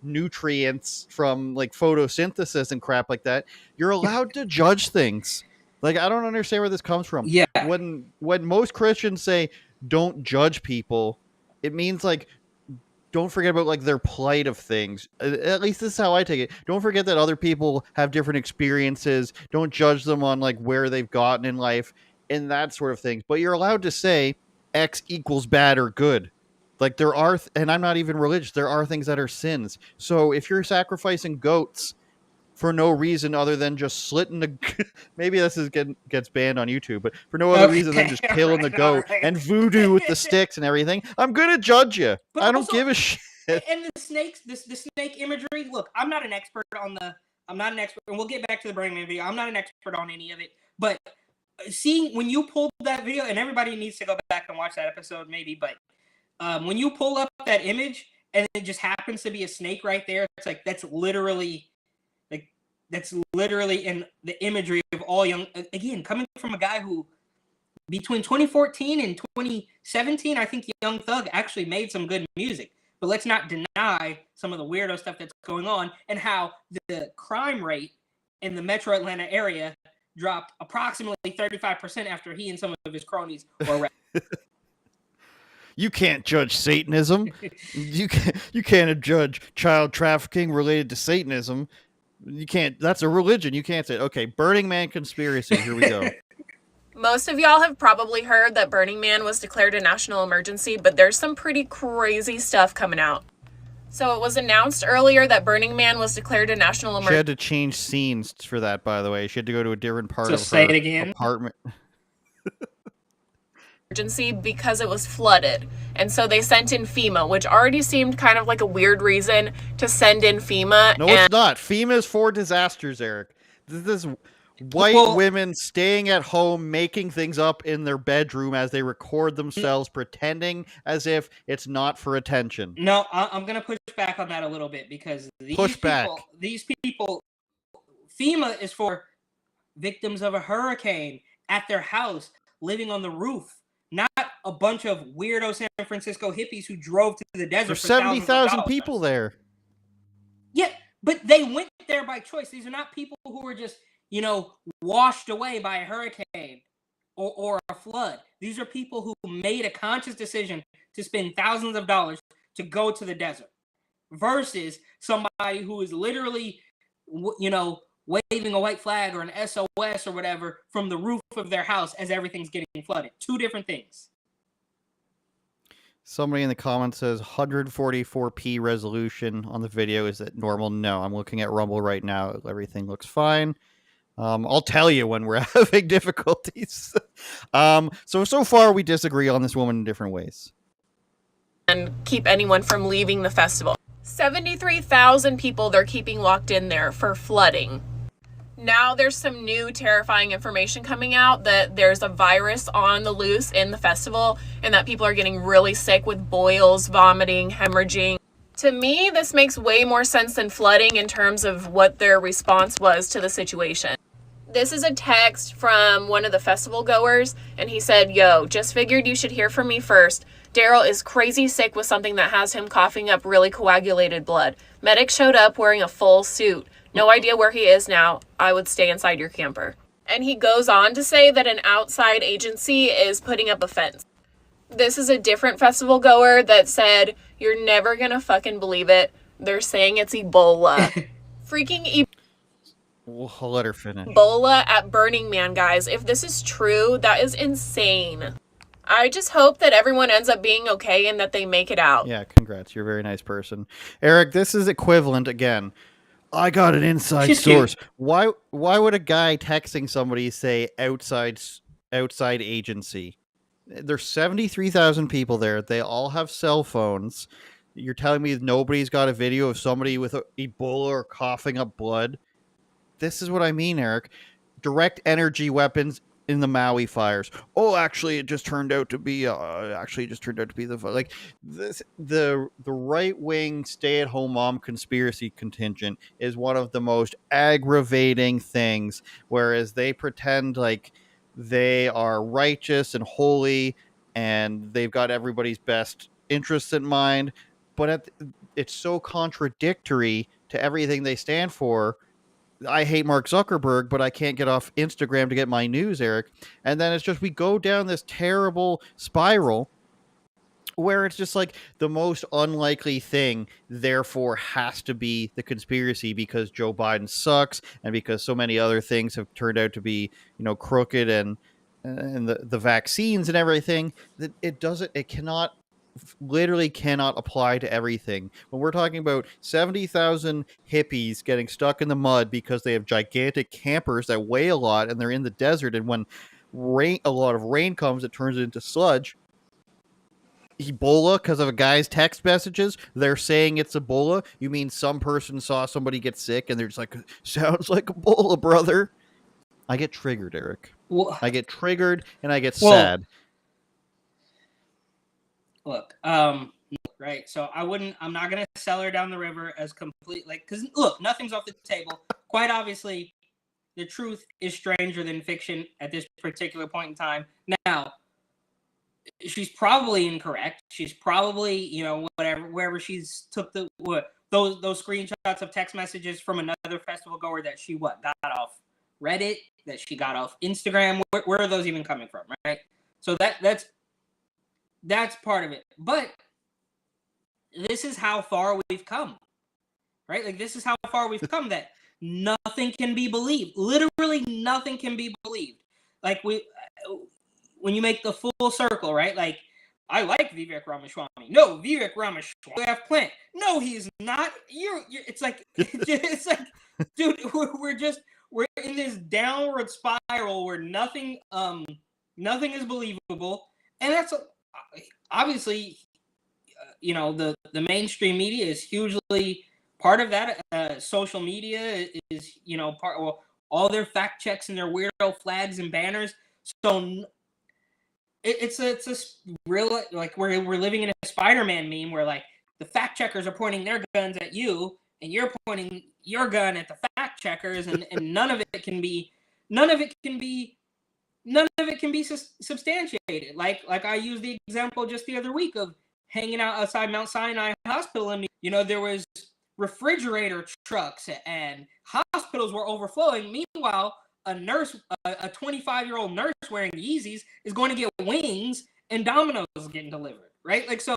nutrients from photosynthesis and crap like that. You're allowed to judge things. I don't understand where this comes from. Yeah. When most Christians say don't judge people, it means don't forget about like their plight of things. At least this is how I take it. Don't forget that other people have different experiences. Don't judge them on like where they've gotten in life and that sort of thing. But you're allowed to say X equals bad or good. Like there are, and I'm not even religious, there are things that are sins. So if you're sacrificing goats for no reason other than just slitting the, maybe this is gets banned on YouTube, but for no other reason than just killing the goat and voodoo with the sticks and everything, I'm gonna judge you. But I don't also, give a shit. And the snakes, the snake imagery. Look, I'm not an expert, and we'll get back to the Burning Man video. I'm not an expert on any of it, but seeing when you pulled that video, and everybody needs to go back and watch that episode, maybe, but when you pull up that image and it just happens to be a snake right there, it's like that's literally in the imagery of all young. Again, coming from a guy who, between 2014 and 2017, I think Young Thug actually made some good music. But let's not deny some of the weirdo stuff that's going on and how the crime rate in the metro Atlanta area dropped approximately 35% after he and some of his cronies were arrested. You can't judge Satanism. You can't judge child trafficking related to Satanism. You can't. That's a religion. You can't say, okay, Burning Man conspiracy. Here we go. Most of y'all have probably heard that Burning Man was declared a national emergency, but there's some pretty crazy stuff coming out. So it was announced earlier that Burning Man was declared a national emergency. She had to change scenes for that, by the way. She had to go to a different part of say her it again. apartment. Emergency because it was flooded. And so they sent in FEMA, which already seemed kind of like a weird reason to send in FEMA. No, it's not. FEMA is for disasters, Eric. This is white women staying at home, making things up in their bedroom as they record themselves, pretending as if it's not for attention. No, I'm going to push back on that a little bit because these people, FEMA is for victims of a hurricane at their house, living on the roof, not a bunch of weirdo San Francisco hippies who drove to the desert. There's 70,000 people there. Yeah, but they went there by choice. These are not people who were just, washed away by a hurricane or a flood. These are people who made a conscious decision to spend thousands of dollars to go to the desert versus somebody who is literally, waving a white flag or an SOS or whatever from the roof of their house as everything's getting flooded. Two different things. Somebody in the comments says 144p resolution on the video. Is that normal? No, I'm looking at Rumble right now. Everything looks fine. I'll tell you when we're having difficulties. So far we disagree on this woman in different ways. And keep anyone from leaving the festival. 73,000 people they're keeping locked in there for flooding. Now there's some new terrifying information coming out that there's a virus on the loose in the festival and that people are getting really sick with boils, vomiting, hemorrhaging. To me, this makes way more sense than flooding in terms of what their response was to the situation. This is a text from one of the festival goers, and he said, "Yo, just figured you should hear from me first. Daryl is crazy sick with something that has him coughing up really coagulated blood. Medics showed up wearing a full suit. No idea where he is now. I would stay inside your camper." And he goes on to say that an outside agency is putting up a fence. This is a different festival goer that said, "You're never gonna fucking believe it. They're saying it's Ebola." Freaking We'll let her finish. Ebola at Burning Man, guys. If this is true, that is insane. I just hope that everyone ends up being okay and that they make it out. Yeah, congrats. You're a very nice person. Eric, this is equivalent again. I got an inside source. Why would a guy texting somebody say outside agency? There's 73,000 people there. They all have cell phones. You're telling me nobody's got a video of somebody with Ebola or coughing up blood? This is what I mean, Eric. Direct energy weapons in the Maui fires. Oh, actually, it just turned out to be the right-wing stay-at-home mom conspiracy contingent is one of the most aggravating things, whereas they pretend like they are righteous and holy and they've got everybody's best interests in mind, but it's so contradictory to everything they stand for. I hate Mark Zuckerberg, but I can't get off Instagram to get my news, Eric. And then it's just we go down this terrible spiral where it's just like the most unlikely thing, therefore has to be the conspiracy because Joe Biden sucks and because so many other things have turned out to be, crooked and the vaccines and everything, that it cannot literally cannot apply to everything. When we're talking about 70,000 hippies getting stuck in the mud because they have gigantic campers that weigh a lot and they're in the desert, and when a lot of rain comes, it turns it into sludge. Ebola because of a guy's text messages. They're saying it's Ebola. You mean some person saw somebody get sick and they're just like, sounds like Ebola, brother. I get triggered, Eric. Well, I get triggered and I get sad. Look, right. So I'm not going to sell her down the river as complete, because look, nothing's off the table. Quite obviously, the truth is stranger than fiction at this particular point in time. Now, she's probably incorrect. She's probably, wherever she's took those screenshots of text messages from another festival goer that she got off Reddit, that she got off Instagram. Where are those even coming from, right? So that's part of it. But this is how far we've come, right? Like, this is how far we've come, that nothing can be believed. Literally nothing can be believed. Like, when you make the full circle, right? Like, I like Vivek Ramaswamy. No, Vivek Ramaswamy have plant. No, he's not. It's like, dude, we're in this downward spiral where nothing is believable, and that's obviously, the mainstream media is hugely part of that. Social media is, all their fact checks and their weirdo flags and banners. So it's a real, like, we're living in a Spider-Man meme where, like, the fact checkers are pointing their guns at you and you're pointing your gun at the fact checkers, and none of it can be substantiated. Like I used the example just the other week of hanging out outside Mount Sinai Hospital, and there was refrigerator trucks and hospitals were overflowing. Meanwhile, a 25-year-old nurse wearing Yeezys is going to get wings and Domino's getting delivered, right? Like, so,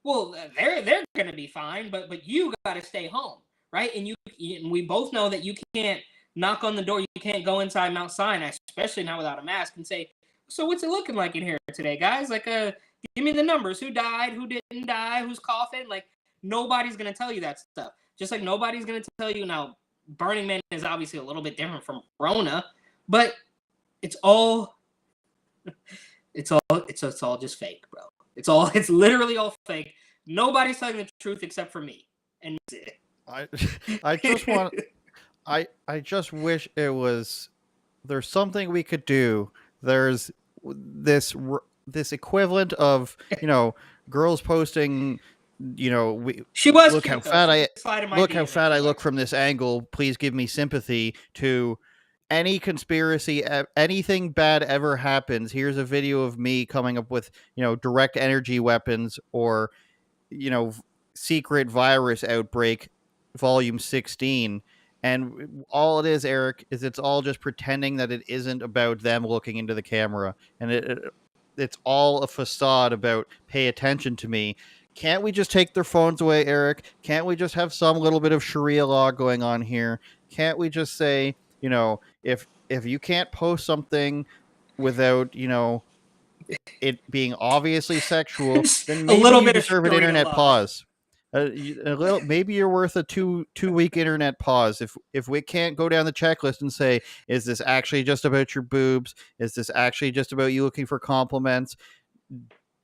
well, they're going to be fine, but you got to stay home, right? And we both know that you can't knock on the door. You can't go inside Mount Sinai, especially not without a mask, and say, so what's it looking like in here today, guys? Like, give me the numbers. Who died? Who didn't die? Who's coughing? Like, nobody's going to tell you that stuff. Just like nobody's going to tell you. Now, Burning Man is obviously a little bit different from Rona, but it's all just fake, bro. It's literally all fake. Nobody's telling the truth except for me. And that's it. I just wish it was, there's something we could do. There's this equivalent of, girls posting, she was look how fat I look from this angle. Please give me sympathy. To any conspiracy, anything bad ever happens, here's a video of me coming up with, direct energy weapons, or, secret virus outbreak, volume 16. And all it is, Eric, is it's all just pretending that it isn't about them looking into the camera. And it's all a facade about pay attention to me. Can't we just take their phones away, Eric? Can't we just have some little bit of Sharia law going on here? Can't we just say, if you can't post something without, it being obviously sexual, then maybe you deserve an internet pause. Maybe you're worth a two-week internet pause. If we can't go down the checklist and say, is this actually just about your boobs? Is this actually just about you looking for compliments?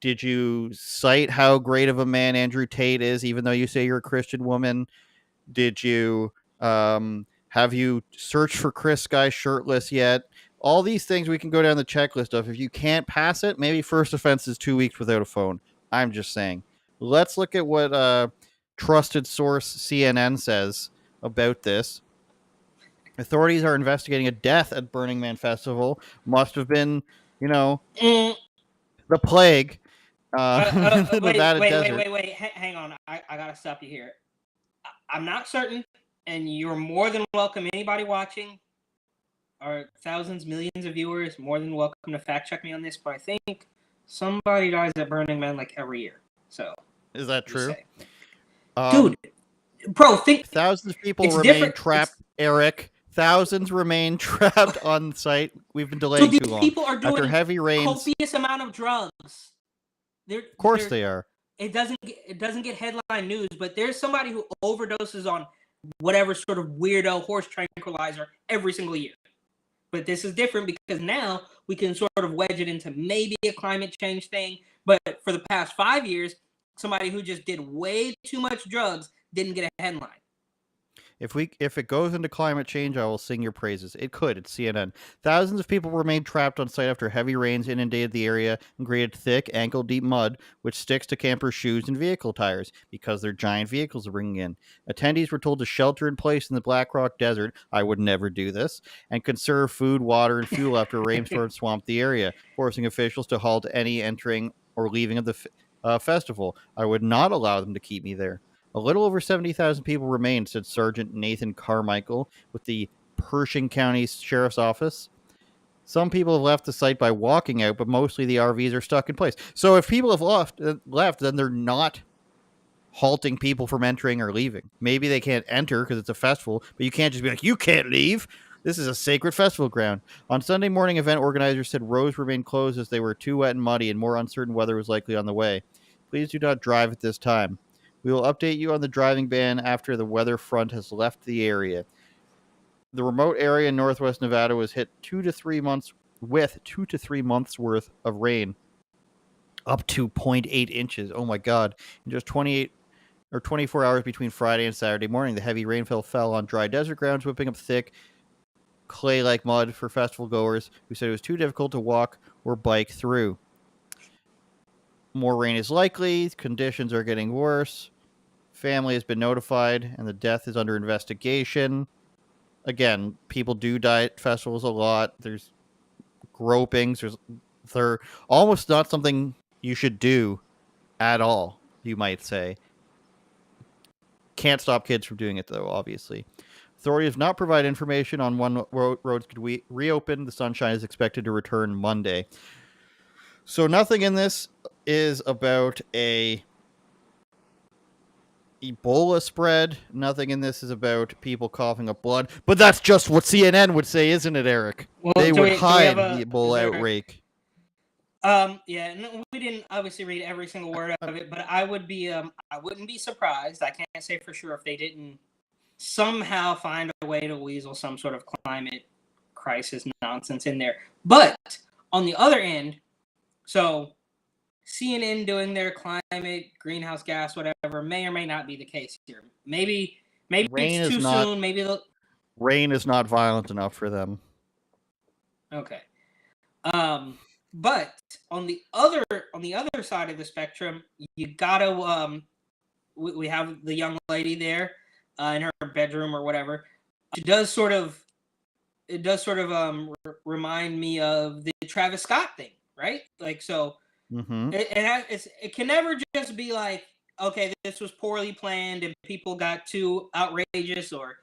Did you cite how great of a man Andrew Tate is, even though you say you're a Christian woman? Did you have you searched for Chris Guy shirtless yet? All these things we can go down the checklist of. If you can't pass it, maybe first offense is 2 weeks without a phone. I'm just saying. Let's look at what trusted source CNN says about this. Authorities are investigating a death at Burning Man Festival. Must have been, the plague. Wait, hang on. I gotta stop you here. I'm not certain, and you're more than welcome. Anybody watching, or thousands, millions of viewers, more than welcome to fact check me on this. But I think somebody dies at Burning Man like every year. So is that true? Dude, bro, think thousands of people it's remain different. trapped, Eric. Thousands remain trapped on site. We've been delaying So too these long. people are After doing heavy rains, copious amount of drugs. of course they are. It doesn't get headline news, but there's somebody who overdoses on whatever sort of weirdo horse tranquilizer every single year. But this is different because now we can sort of wedge it into maybe a climate change thing. But for the past 5 years, somebody who just did way too much drugs didn't get a headline. If it goes into climate change, I will sing your praises. It could. It's CNN. Thousands of people remained trapped on site after heavy rains inundated the area and created thick, ankle-deep mud, which sticks to campers' shoes and vehicle tires because their giant vehicles are bringing in. Attendees were told to shelter in place in the Black Rock Desert. I would never do this. And conserve food, water, and fuel after a rainstorm swamped the area, forcing officials to halt any entering or leaving of the festival. I would not allow them to keep me there. A little over 70,000 people remain, said Sergeant Nathan Carmichael with the Pershing County Sheriff's Office. Some people have left the site by walking out, but mostly the RVs are stuck in place. So if people have left, then they're not halting people from entering or leaving. Maybe they can't enter because it's a festival, but you can't just be like, you can't leave. This is a sacred festival ground. On Sunday morning, event organizers said roads remained closed as they were too wet and muddy and more uncertain weather was likely on the way. Please do not drive at this time. We will update you on the driving ban after the weather front has left the area. The remote area in northwest Nevada was hit 2 to 3 months worth of rain, up to 0.8 inches. Oh my God! In just 24 hours between Friday and Saturday morning, the heavy rainfall fell on dry desert grounds, whipping up thick clay-like mud for festival goers who said it was too difficult to walk or bike through. More rain is likely. Conditions are getting worse. Family has been notified, and the death is under investigation. Again, people do die at festivals a lot. There's gropings. They're almost not something you should do at all, you might say. Can't stop kids from doing it, though, obviously. Authorities have not provided information on when roads could reopen. The sunshine is expected to return Monday. So nothing in this is about a Ebola spread. Nothing in this is about people coughing up blood. But that's just what CNN would say, isn't it, Eric? Well, they would hide the Ebola outbreak. Yeah, no, we didn't obviously read every single word of it, but I wouldn't be surprised. I can't say for sure if they didn't somehow find a way to weasel some sort of climate crisis nonsense in there. But on the other end, so CNN doing their climate, greenhouse gas, whatever, may or may not be the case here. Maybe it's too soon. Maybe rain is not violent enough for them. Okay. But on the other side of the spectrum, you gotta we have the young lady there in her bedroom or whatever. It does sort of remind me of the Travis Scott thing, right? Like so. Mm-hmm. It can never just be like, okay, this was poorly planned and people got too outrageous, or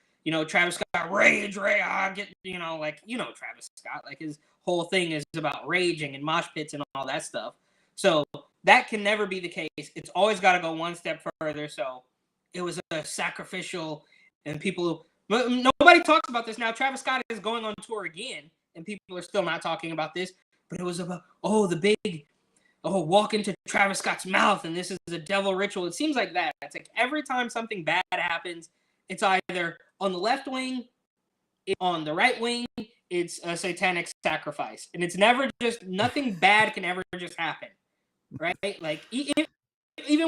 Travis Scott rage, Travis Scott, like his whole thing is about raging and mosh pits and all that stuff. So that can never be the case. It's always got to go one step further. So it was a sacrificial, and nobody talks about this now. Travis Scott is going on tour again, and people are still not talking about this. But it was about walk into Travis Scott's mouth, and this is a devil ritual. It seems like that. It's like every time something bad happens, it's either on the left wing, on the right wing, it's a satanic sacrifice. And it's never just, nothing bad can ever just happen, right? Like, even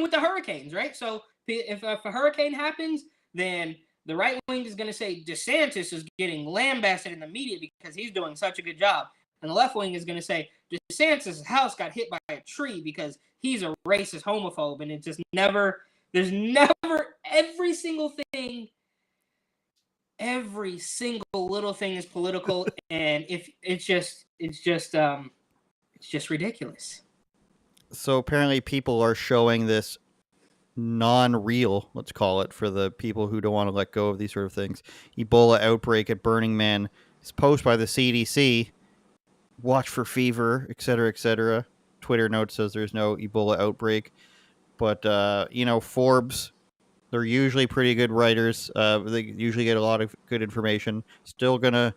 with the hurricanes, right? So if a hurricane happens, then the right wing is going to say DeSantis is getting lambasted in the media because he's doing such a good job. And the left wing is going to say DeSantis' house got hit by a tree because he's a racist homophobe. And it just there's never, every single little thing is political. And if it's just ridiculous. So apparently people are showing this non-real, let's call it, for the people who don't want to let go of these sort of things. Ebola outbreak at Burning Man is posted by the CDC. Watch for fever, etc., etc. Twitter note says there's no Ebola outbreak. But Forbes, they're usually pretty good writers. They usually get a lot of good information. Still gonna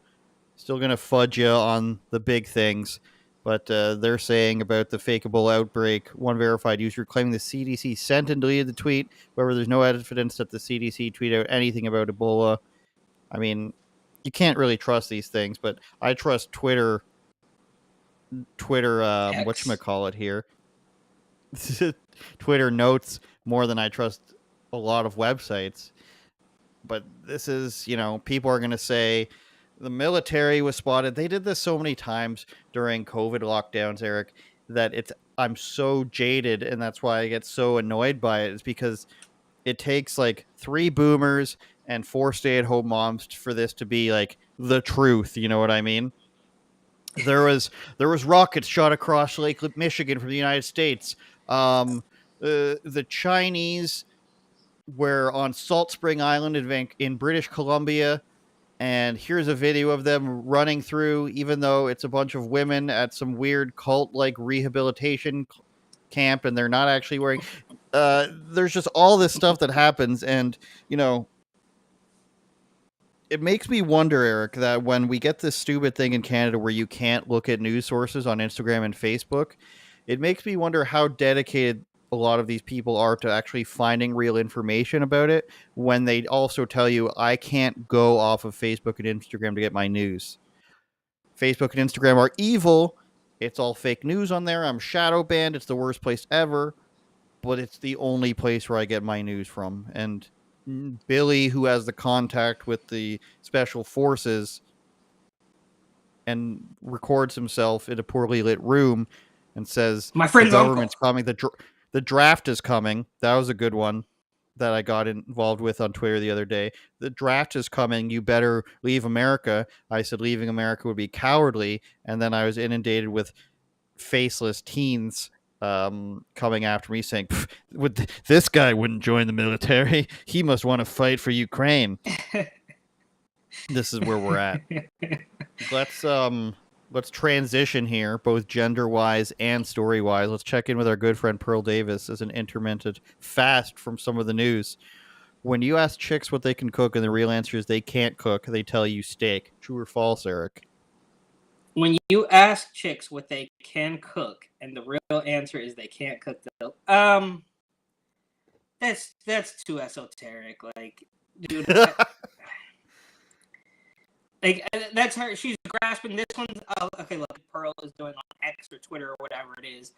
fudge you on the big things. But they're saying about the fake Ebola outbreak, one verified user claiming the CDC sent and deleted the tweet. However, there's no evidence that the CDC tweeted out anything about Ebola. I mean, you can't really trust these things, but I trust Twitter, whatchamacallit here, Twitter notes more than I trust a lot of websites. But this is, people are going to say the military was spotted. They did this so many times during COVID lockdowns, Eric, that I'm so jaded, and that's why I get so annoyed by it, is because it takes like 3 boomers and 4 stay-at-home moms for this to be like the truth. You know what I mean? There was rockets shot across Lake Michigan from the United States. The Chinese were on Salt Spring Island in British Columbia, and here's a video of them running through, even though it's a bunch of women at some weird cult-like rehabilitation camp, and they're not actually wearing. There's just all this stuff that happens, and it makes me wonder, Eric, that when we get this stupid thing in Canada where you can't look at news sources on Instagram and Facebook, it makes me wonder how dedicated a lot of these people are to actually finding real information about it, when they also tell you, I can't go off of Facebook and Instagram to get my news. Facebook and Instagram are evil. It's all fake news on there. I'm shadow banned. It's the worst place ever, but it's the only place where I get my news from. And Billy, who has the contact with the special forces and records himself in a poorly lit room and says, my friend's the government's coming. The draft is coming. That was a good one that I got involved with on Twitter the other day. The draft is coming. You better leave America. I said leaving America would be cowardly. And then I was inundated with faceless teens coming after me saying, this guy wouldn't join the military. He must want to fight for Ukraine. This is where we're at. Let's transition here, both gender-wise and story-wise. Let's check in with our good friend Pearl Davis as an intermittent fast from some of the news. When you ask chicks what they can cook and the real answer is they can't cook, they tell you steak. True or false, Eric? When you ask chicks what they can cook and the real answer is they can't cook, that's too esoteric. Like, dude. Like, that's her. She's grasping this one. Oh, okay, look, Pearl is doing on X or Twitter or whatever it is.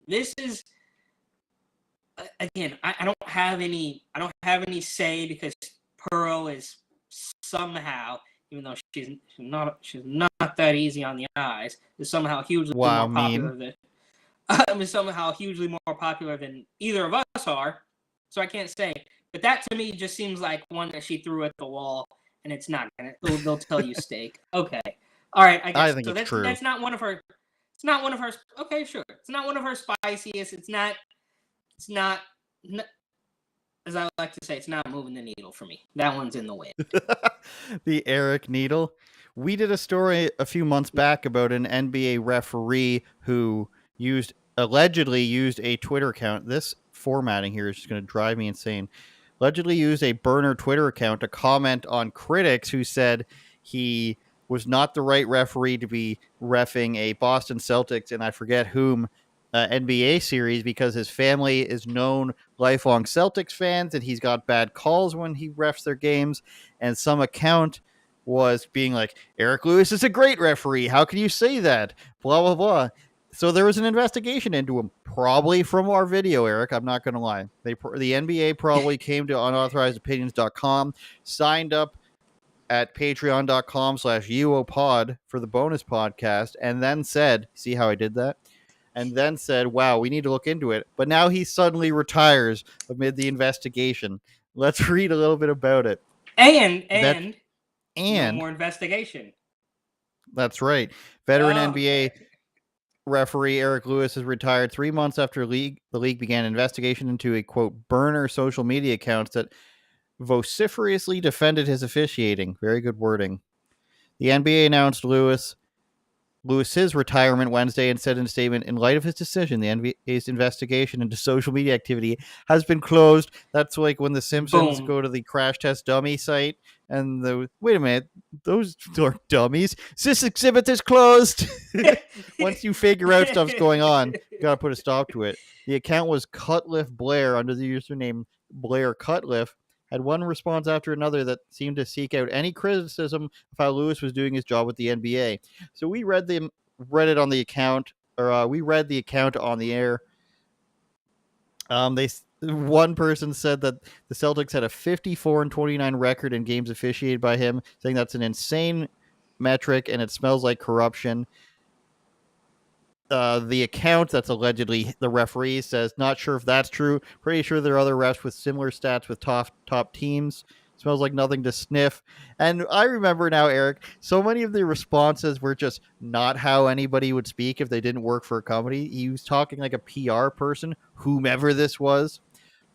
This is again. I don't have any say, because Pearl is somehow, even though she's not that easy on the eyes, is somehow hugely more popular than somehow hugely more popular than either of us are. So I can't say. But that to me just seems like one that she threw at the wall. And it's not gonna. They'll tell you steak. Okay, all right. I think so. That's true. That's not one of her. It's not one of her. Okay, sure. It's not one of her spiciest. It's not. As I like to say, it's not moving the needle for me. That one's in the wind. The Eric needle. We did a story a few months back about an NBA referee who allegedly used a Twitter account. This formatting here is just going to drive me insane. Allegedly used a burner Twitter account to comment on critics who said he was not the right referee to be reffing a Boston Celtics and I forget whom NBA series, because his family is known lifelong Celtics fans and he's got bad calls when he refs their games. And some account was being like, Eric Lewis is a great referee. How can you say that? Blah, blah, blah. So there was an investigation into him, probably from our video, Eric. I'm not going to lie. The NBA probably came to unauthorizedopinions.com, signed up at patreon.com/UOPod for the bonus podcast, and then said, see how I did that? And then said, wow, we need to look into it. But now he suddenly retires amid the investigation. Let's read a little bit about it. And no more investigation. That's right. Veteran NBA referee Eric Lewis is retired 3 months after the league began an investigation into a, quote, burner social media accounts that vociferously defended his officiating. Very good wording. The NBA announced Lewis Lewis's retirement Wednesday and said in a statement, in light of his decision, the NBA's investigation into social media activity has been closed. That's like when the Simpsons Boom. go to the crash test dummy site and wait a minute, those are dummies. This exhibit is closed. Once you figure out stuff's going on, you got to put a stop to it. The account was Cutliff Blair under the username Blair Cutliff. Had one response after another that seemed to seek out any criticism of how Lewis was doing his job with the NBA. So we read it on the account, or we read the account on the air. One person said that the Celtics had a 54-29 record in games officiated by him, saying that's an insane metric and it smells like corruption. The account that's allegedly the referee says, not sure if that's true. Pretty sure there are other refs with similar stats with top teams. Smells like nothing to sniff. And I remember now, Eric, so many of the responses were just not how anybody would speak if they didn't work for a company. He was talking like a PR person, whomever this was.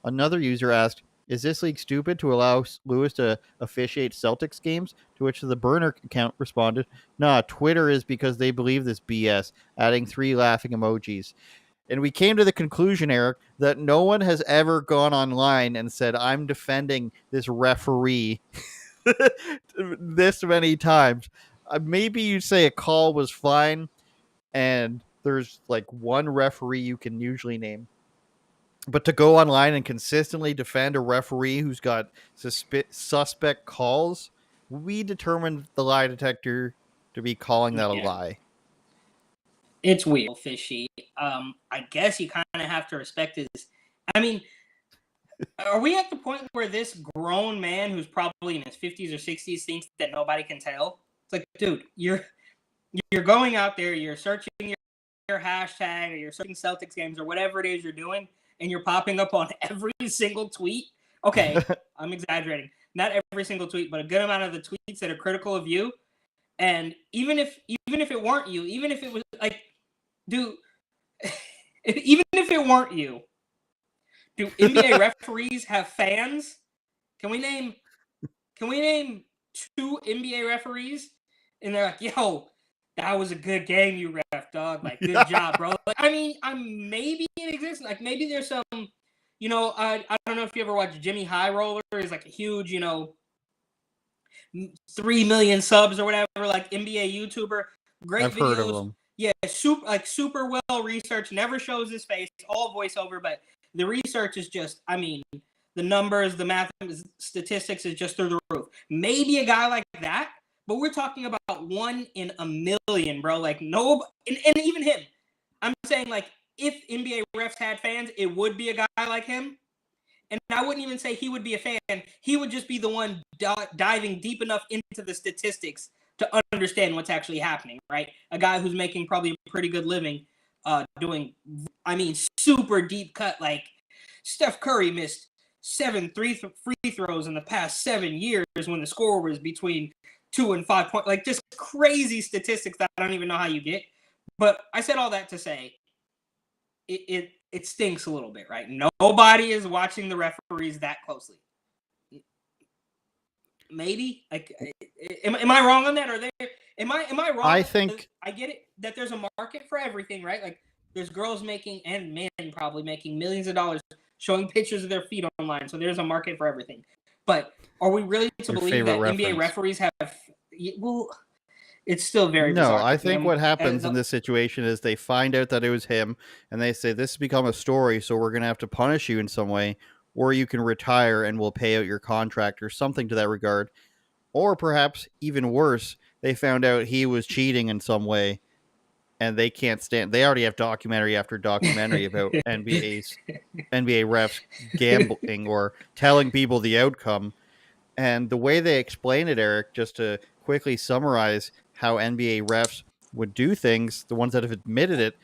Another user asked, is this league stupid to allow Lewis to officiate Celtics games? To which the burner account responded, nah, Twitter is because they believe this BS, adding 3 laughing emojis. And we came to the conclusion, Eric, that no one has ever gone online and said, I'm defending this referee this many times. Maybe you say a call was fine, and there's like one referee you can usually name. But to go online and consistently defend a referee who's got suspect calls, we determined the lie detector to be calling that a lie. It's weird, fishy. I guess you kind of have to respect his. I mean, are we at the point where this grown man who's probably in his 50s or 60s thinks that nobody can tell? It's like, dude, you're going out there, you're searching your hashtag, or you're searching Celtics games or whatever it is you're doing, and you're popping up on every single tweet. Okay, I'm exaggerating. Not every single tweet, but a good amount of the tweets that are critical of you. And even if it weren't you, even if it was like, dude, even if it weren't you, do NBA referees have fans? Can we name 2 NBA referees? And they're like, yo, that was a good game you ref, dog. Like, good job, bro. Like, I mean, maybe it exists. Like, maybe there's some, I don't know if you ever watched Jimmy High Roller. Is like a huge, 3 million subs or whatever, like NBA YouTuber. Great I've videos. Heard of them. Yeah, super well researched. Never shows his face. All voiceover, but the research is just, I mean, the numbers, the math, statistics is just through the roof. Maybe a guy like that, but we're talking about 1 in a million, bro. Like, no, and even him. I'm saying, like, if NBA refs had fans, it would be a guy like him. And I wouldn't even say he would be a fan. He would just be the one diving deep enough into the statistics to understand what's actually happening, right? A guy who's making probably a pretty good living doing, I mean, super deep cut. Like, Steph Curry missed 7 free throws in the past 7 years when the score was between 2 and 5 points. Like, just crazy statistics that I don't even know how you get. But I said all that to say it stinks a little bit, right? Nobody is watching the referees that closely. Maybe, like, am I wrong on that? Or am I wrong? I think I get it that there's a market for everything, right? Like, there's girls making and men probably making millions of dollars showing pictures of their feet online. So there's a market for everything. But are we really to believe that NBA referees have? Well, it's still very bizarre. I think what happens in this situation is they find out that it was him, and they say this has become a story, so we're going to have to punish you in some way, or you can retire and we'll pay out your contract or something to that regard. Or perhaps even worse, they found out he was cheating in some way, and they can't stand. They already have documentary after documentary about NBA refs gambling or telling people the outcome. And the way they explain it, Eric, just to quickly summarize how NBA refs would do things, the ones that have admitted it,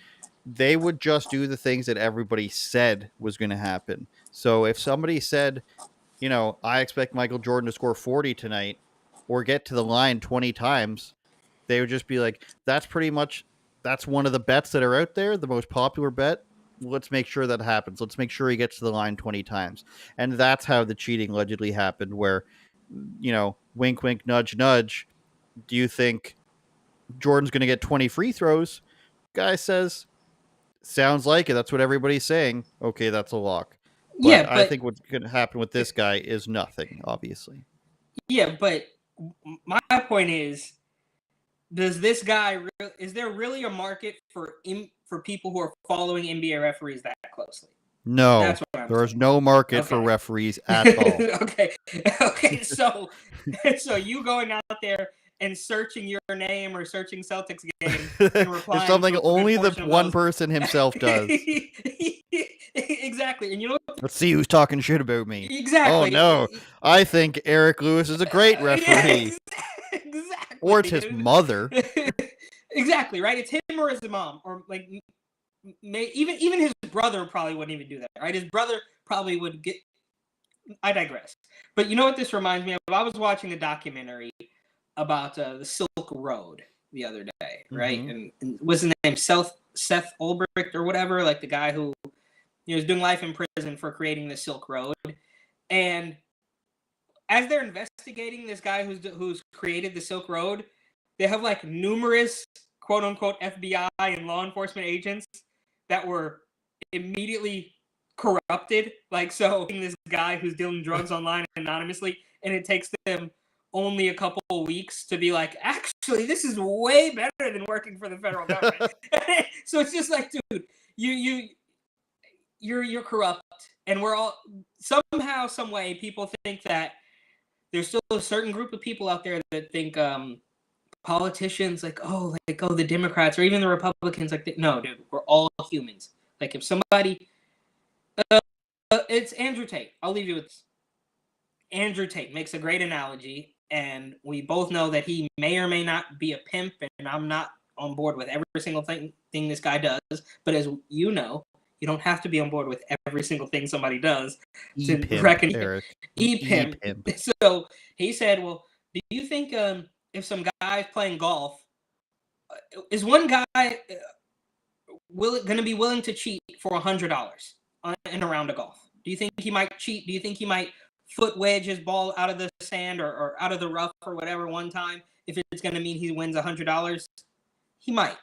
they would just do the things that everybody said was going to happen. So if somebody said, I expect Michael Jordan to score 40 tonight or get to the line 20 times, they would just be like, that's one of the bets that are out there, the most popular bet. Let's make sure that happens. Let's make sure he gets to the line 20 times. And that's how the cheating allegedly happened, where, wink, wink, nudge, nudge. Do you think Jordan's going to get 20 free throws. Guy says, sounds like it. That's what everybody's saying. Okay, that's a lock. But I think what's going to happen with this guy is nothing, obviously. Yeah, but my point is, is there really a market for people who are following NBA referees that closely? No, that's what I'm there's saying. no market for referees at all. Okay. So you going out there and searching your name or searching Celtics game and replying it's something only the one those. person himself does. Exactly, and you know what? Let's see who's talking shit about me. Exactly. Oh no, I think Eric Lewis is a great referee. Exactly. Or it's his mother. Exactly, right? It's him or his mom, or like even his brother probably wouldn't even do that, right? His brother probably would get. I digress. But you know what this reminds me of? I was watching a documentary about the Silk Road the other day, right? Mm-hmm. And what's his name? Seth Ulbricht or whatever, like the guy who was doing life in prison for creating the Silk Road. And as they're investigating this guy who's created the Silk Road, they have like numerous quote unquote FBI and law enforcement agents that were immediately corrupted. Like, so this guy who's dealing drugs online anonymously, and it takes them only a couple of weeks to be like, actually, this is way better than working for the federal government. So it's just like, dude, you're corrupt, and we're all somehow, some way, people think that there's still a certain group of people out there that think politicians the Democrats or even the Republicans no, dude, we're all humans. Like if somebody it's Andrew Tate. I'll leave you with this. Andrew Tate makes a great analogy, and we both know that he may or may not be a pimp, and I'm not on board with every single thing this guy does, but as you know, you don't have to be on board with every single thing somebody does to reckon Eric. E-pimp. So he said, well, do you think if some guy's playing golf, is one guy going to be willing to cheat for $100 in a round of golf? Do you think he might cheat? Do you think he might foot wedge his ball out of the sand or out of the rough or whatever one time if it's going to mean he wins $100? He might,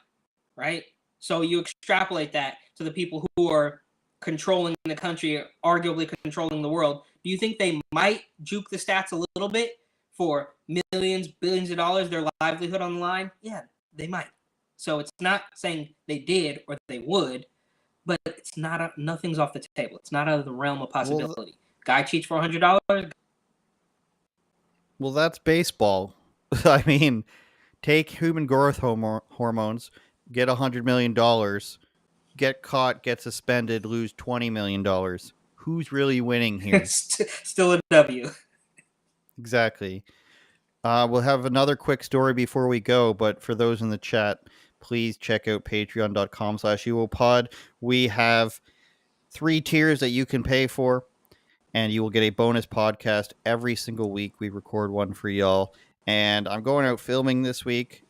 right? So you extrapolate that to the people who are controlling the country, arguably controlling the world. Do you think they might juke the stats a little bit for millions, billions of dollars, their livelihood on the line? Yeah, they might. So it's not saying they did or they would, but it's not nothing's off the table. It's not out of the realm of possibility. Guy cheats for $100. Well, that's baseball. I mean, take human growth hormones, get $100 million, get caught, get suspended, lose $20 million. Who's really winning here? Still a W. Exactly. We'll have another quick story before we go, but for those in the chat, please check out patreon.com/UOPod. We have 3 tiers that you can pay for, and you will get a bonus podcast every single week. We record one for y'all, and I'm going out filming this week.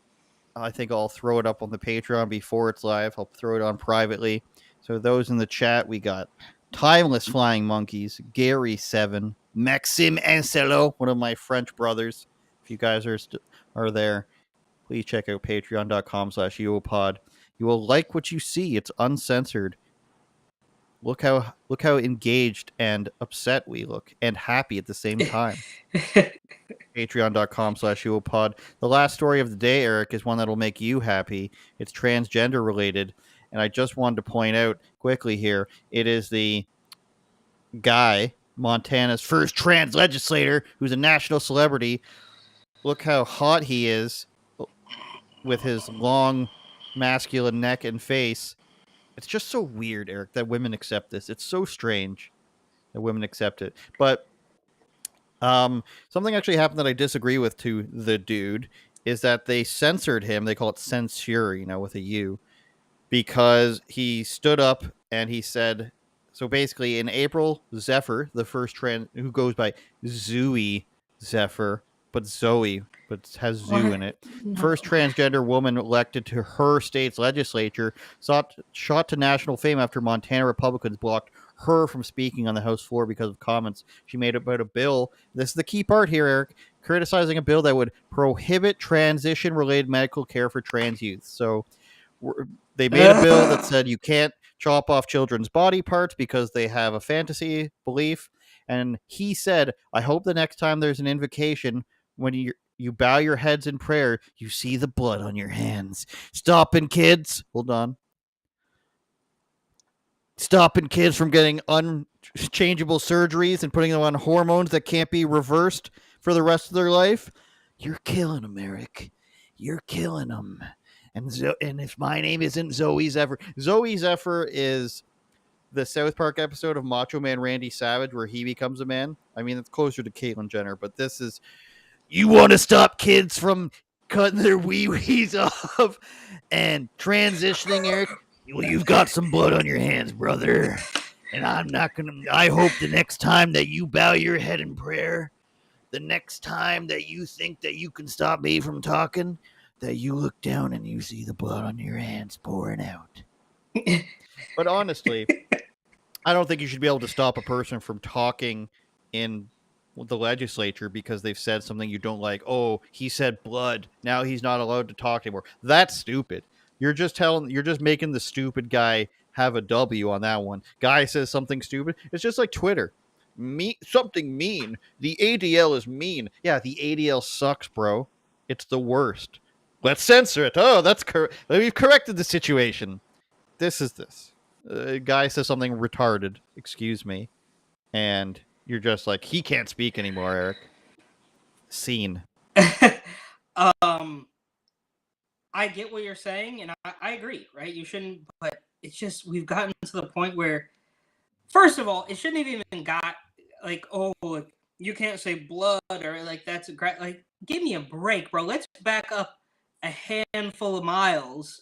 I think I'll throw it up on the Patreon before it's live. I'll throw it on privately. So those in the chat, we got Timeless Flying Monkeys, Gary 7, Maxime Ancelo, one of my French brothers. If you guys are there, please check out patreon.com/UOPod. You will like what you see. It's uncensored. Look how engaged and upset we look, and happy at the same time. Patreon.com/UOPod. The last story of the day, Eric, is one that'll make you happy. It's transgender related, and I just wanted to point out quickly here, it is the guy, Montana's first trans legislator, who's a national celebrity. Look how hot he is with his long, masculine neck and face. It's just so weird, Eric, that women accept this. It's so strange that women accept it. But something actually happened that I disagree with to the dude is that they censored him. They call it censure, with a U, because he stood up and he said, so basically in April, Zephyr, the first trans, who goes by Zoe Zephyr, but Zoe, but has Zoo in it. No. First transgender woman elected to her state's legislature, shot to national fame after Montana Republicans blocked her from speaking on the House floor because of comments she made about a bill. This is the key part here, Eric. criticizing a bill that would prohibit transition-related medical care for trans youth. So they made a bill that said you can't chop off children's body parts because they have a fantasy belief. And he said, I hope the next time there's an invocation, when you bow your heads in prayer, you see the blood on your hands. Stopping kids. Hold on. Stopping kids from getting unchangeable surgeries and putting them on hormones that can't be reversed for the rest of their life. You're killing them, Eric. You're killing them. And if my name isn't Zoe Zephyr. Zoe Zephyr is the South Park episode of Macho Man Randy Savage where he becomes a man. I mean, it's closer to Caitlyn Jenner, but this is, you want to stop kids from cutting their wee-wees off and transitioning, Eric? Well, you've got some blood on your hands, brother. And I hope the next time that you bow your head in prayer, the next time that you think that you can stop me from talking, that you look down and you see the blood on your hands pouring out. But honestly, I don't think you should be able to stop a person from talking in the legislature because they've said something you don't like. Oh, he said blood. Now he's not allowed to talk anymore. That's stupid. You're just making the stupid guy have a W on that one. Guy says something stupid. It's just like Twitter. Something mean. The ADL is mean. Yeah, the ADL sucks, bro. It's the worst. Let's censor it. Oh, that's we've corrected the situation. This is this. A guy says something retarded. Excuse me. And you're just like, he can't speak anymore, Eric. Scene. I get what you're saying, and I agree, right? You shouldn't, but it's just, we've gotten to the point where, first of all, it shouldn't have even got, like, oh, you can't say blood, or, like, that's a great, like, give me a break, bro. Let's back up a handful of miles.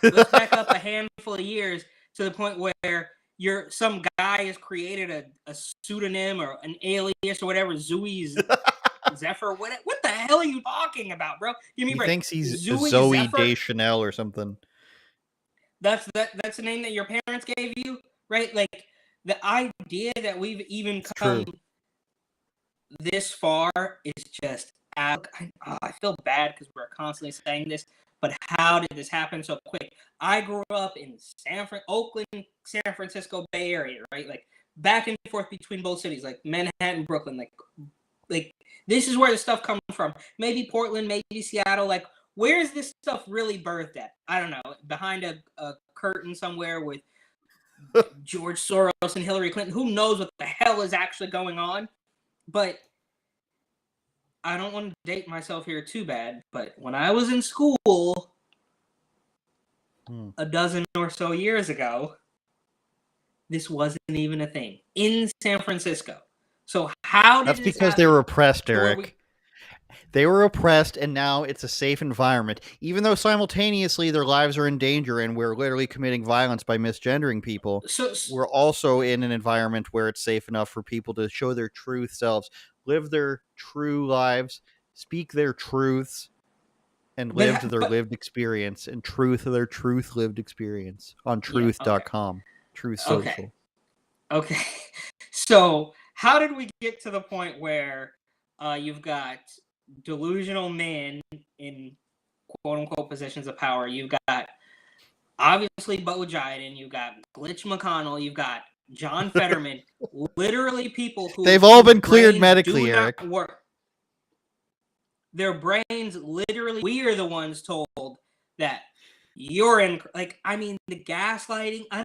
Let's back up a handful of years to the point where some guy has created a pseudonym or an alias or whatever, Zoe Zephyr. What the hell are you talking about, bro? Give me a break. He thinks he's Zoe Deschanel or something. That's the name that your parents gave you, right? Like, the idea that we've even come this far is just out. I feel bad because we're constantly saying this, but how did this happen so quick? I grew up in Oakland, San Francisco Bay Area, right? Like, back and forth between both cities, like Manhattan, Brooklyn, like this is where the stuff comes from. Maybe Portland, maybe Seattle. Like, where is this stuff really birthed at? I don't know. Behind a curtain somewhere with George Soros and Hillary Clinton. Who knows what the hell is actually going on? But I don't want to date myself here too bad. But when I was in school a dozen or so years ago, this wasn't even a thing in San Francisco. So how did That's because they were oppressed, Eric. They were oppressed, and now it's a safe environment, even though simultaneously their lives are in danger and we're literally committing violence by misgendering people. We're also in an environment where it's safe enough for people to show their true selves, live their true lives, speak their truths, and live their lived experience and their truth lived experience on truth.com. Truth Social. Okay. So how did we get to the point where you've got delusional men in quote-unquote positions of power? You've got, obviously, Bo Jiden. You've got Glitch McConnell. You've got John Fetterman. Literally people who... They've all been cleared medically, Eric. Their brains literally... We are the ones told that you're in... Like, I mean, the gaslighting... I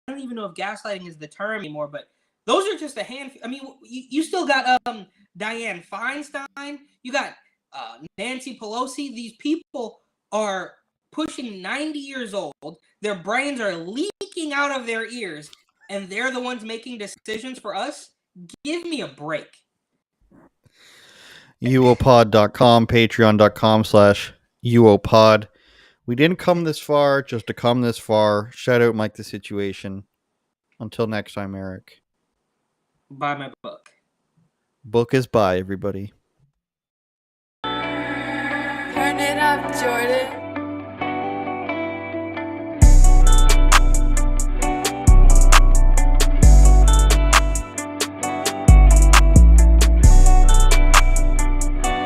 don't even know if gaslighting is the term anymore, but those are just a handful. I mean, you still got Dianne Feinstein. You got Nancy Pelosi. These people are pushing 90 years old. Their brains are leaking out of their ears, and they're the ones making decisions for us. Give me a break. UOPod.com, patreon.com/UOPod. We didn't come this far just to come this far. Shout out Mike the Situation. Until next time, Eric. Buy my book. Book is by, everybody. Turn it up, Jordan.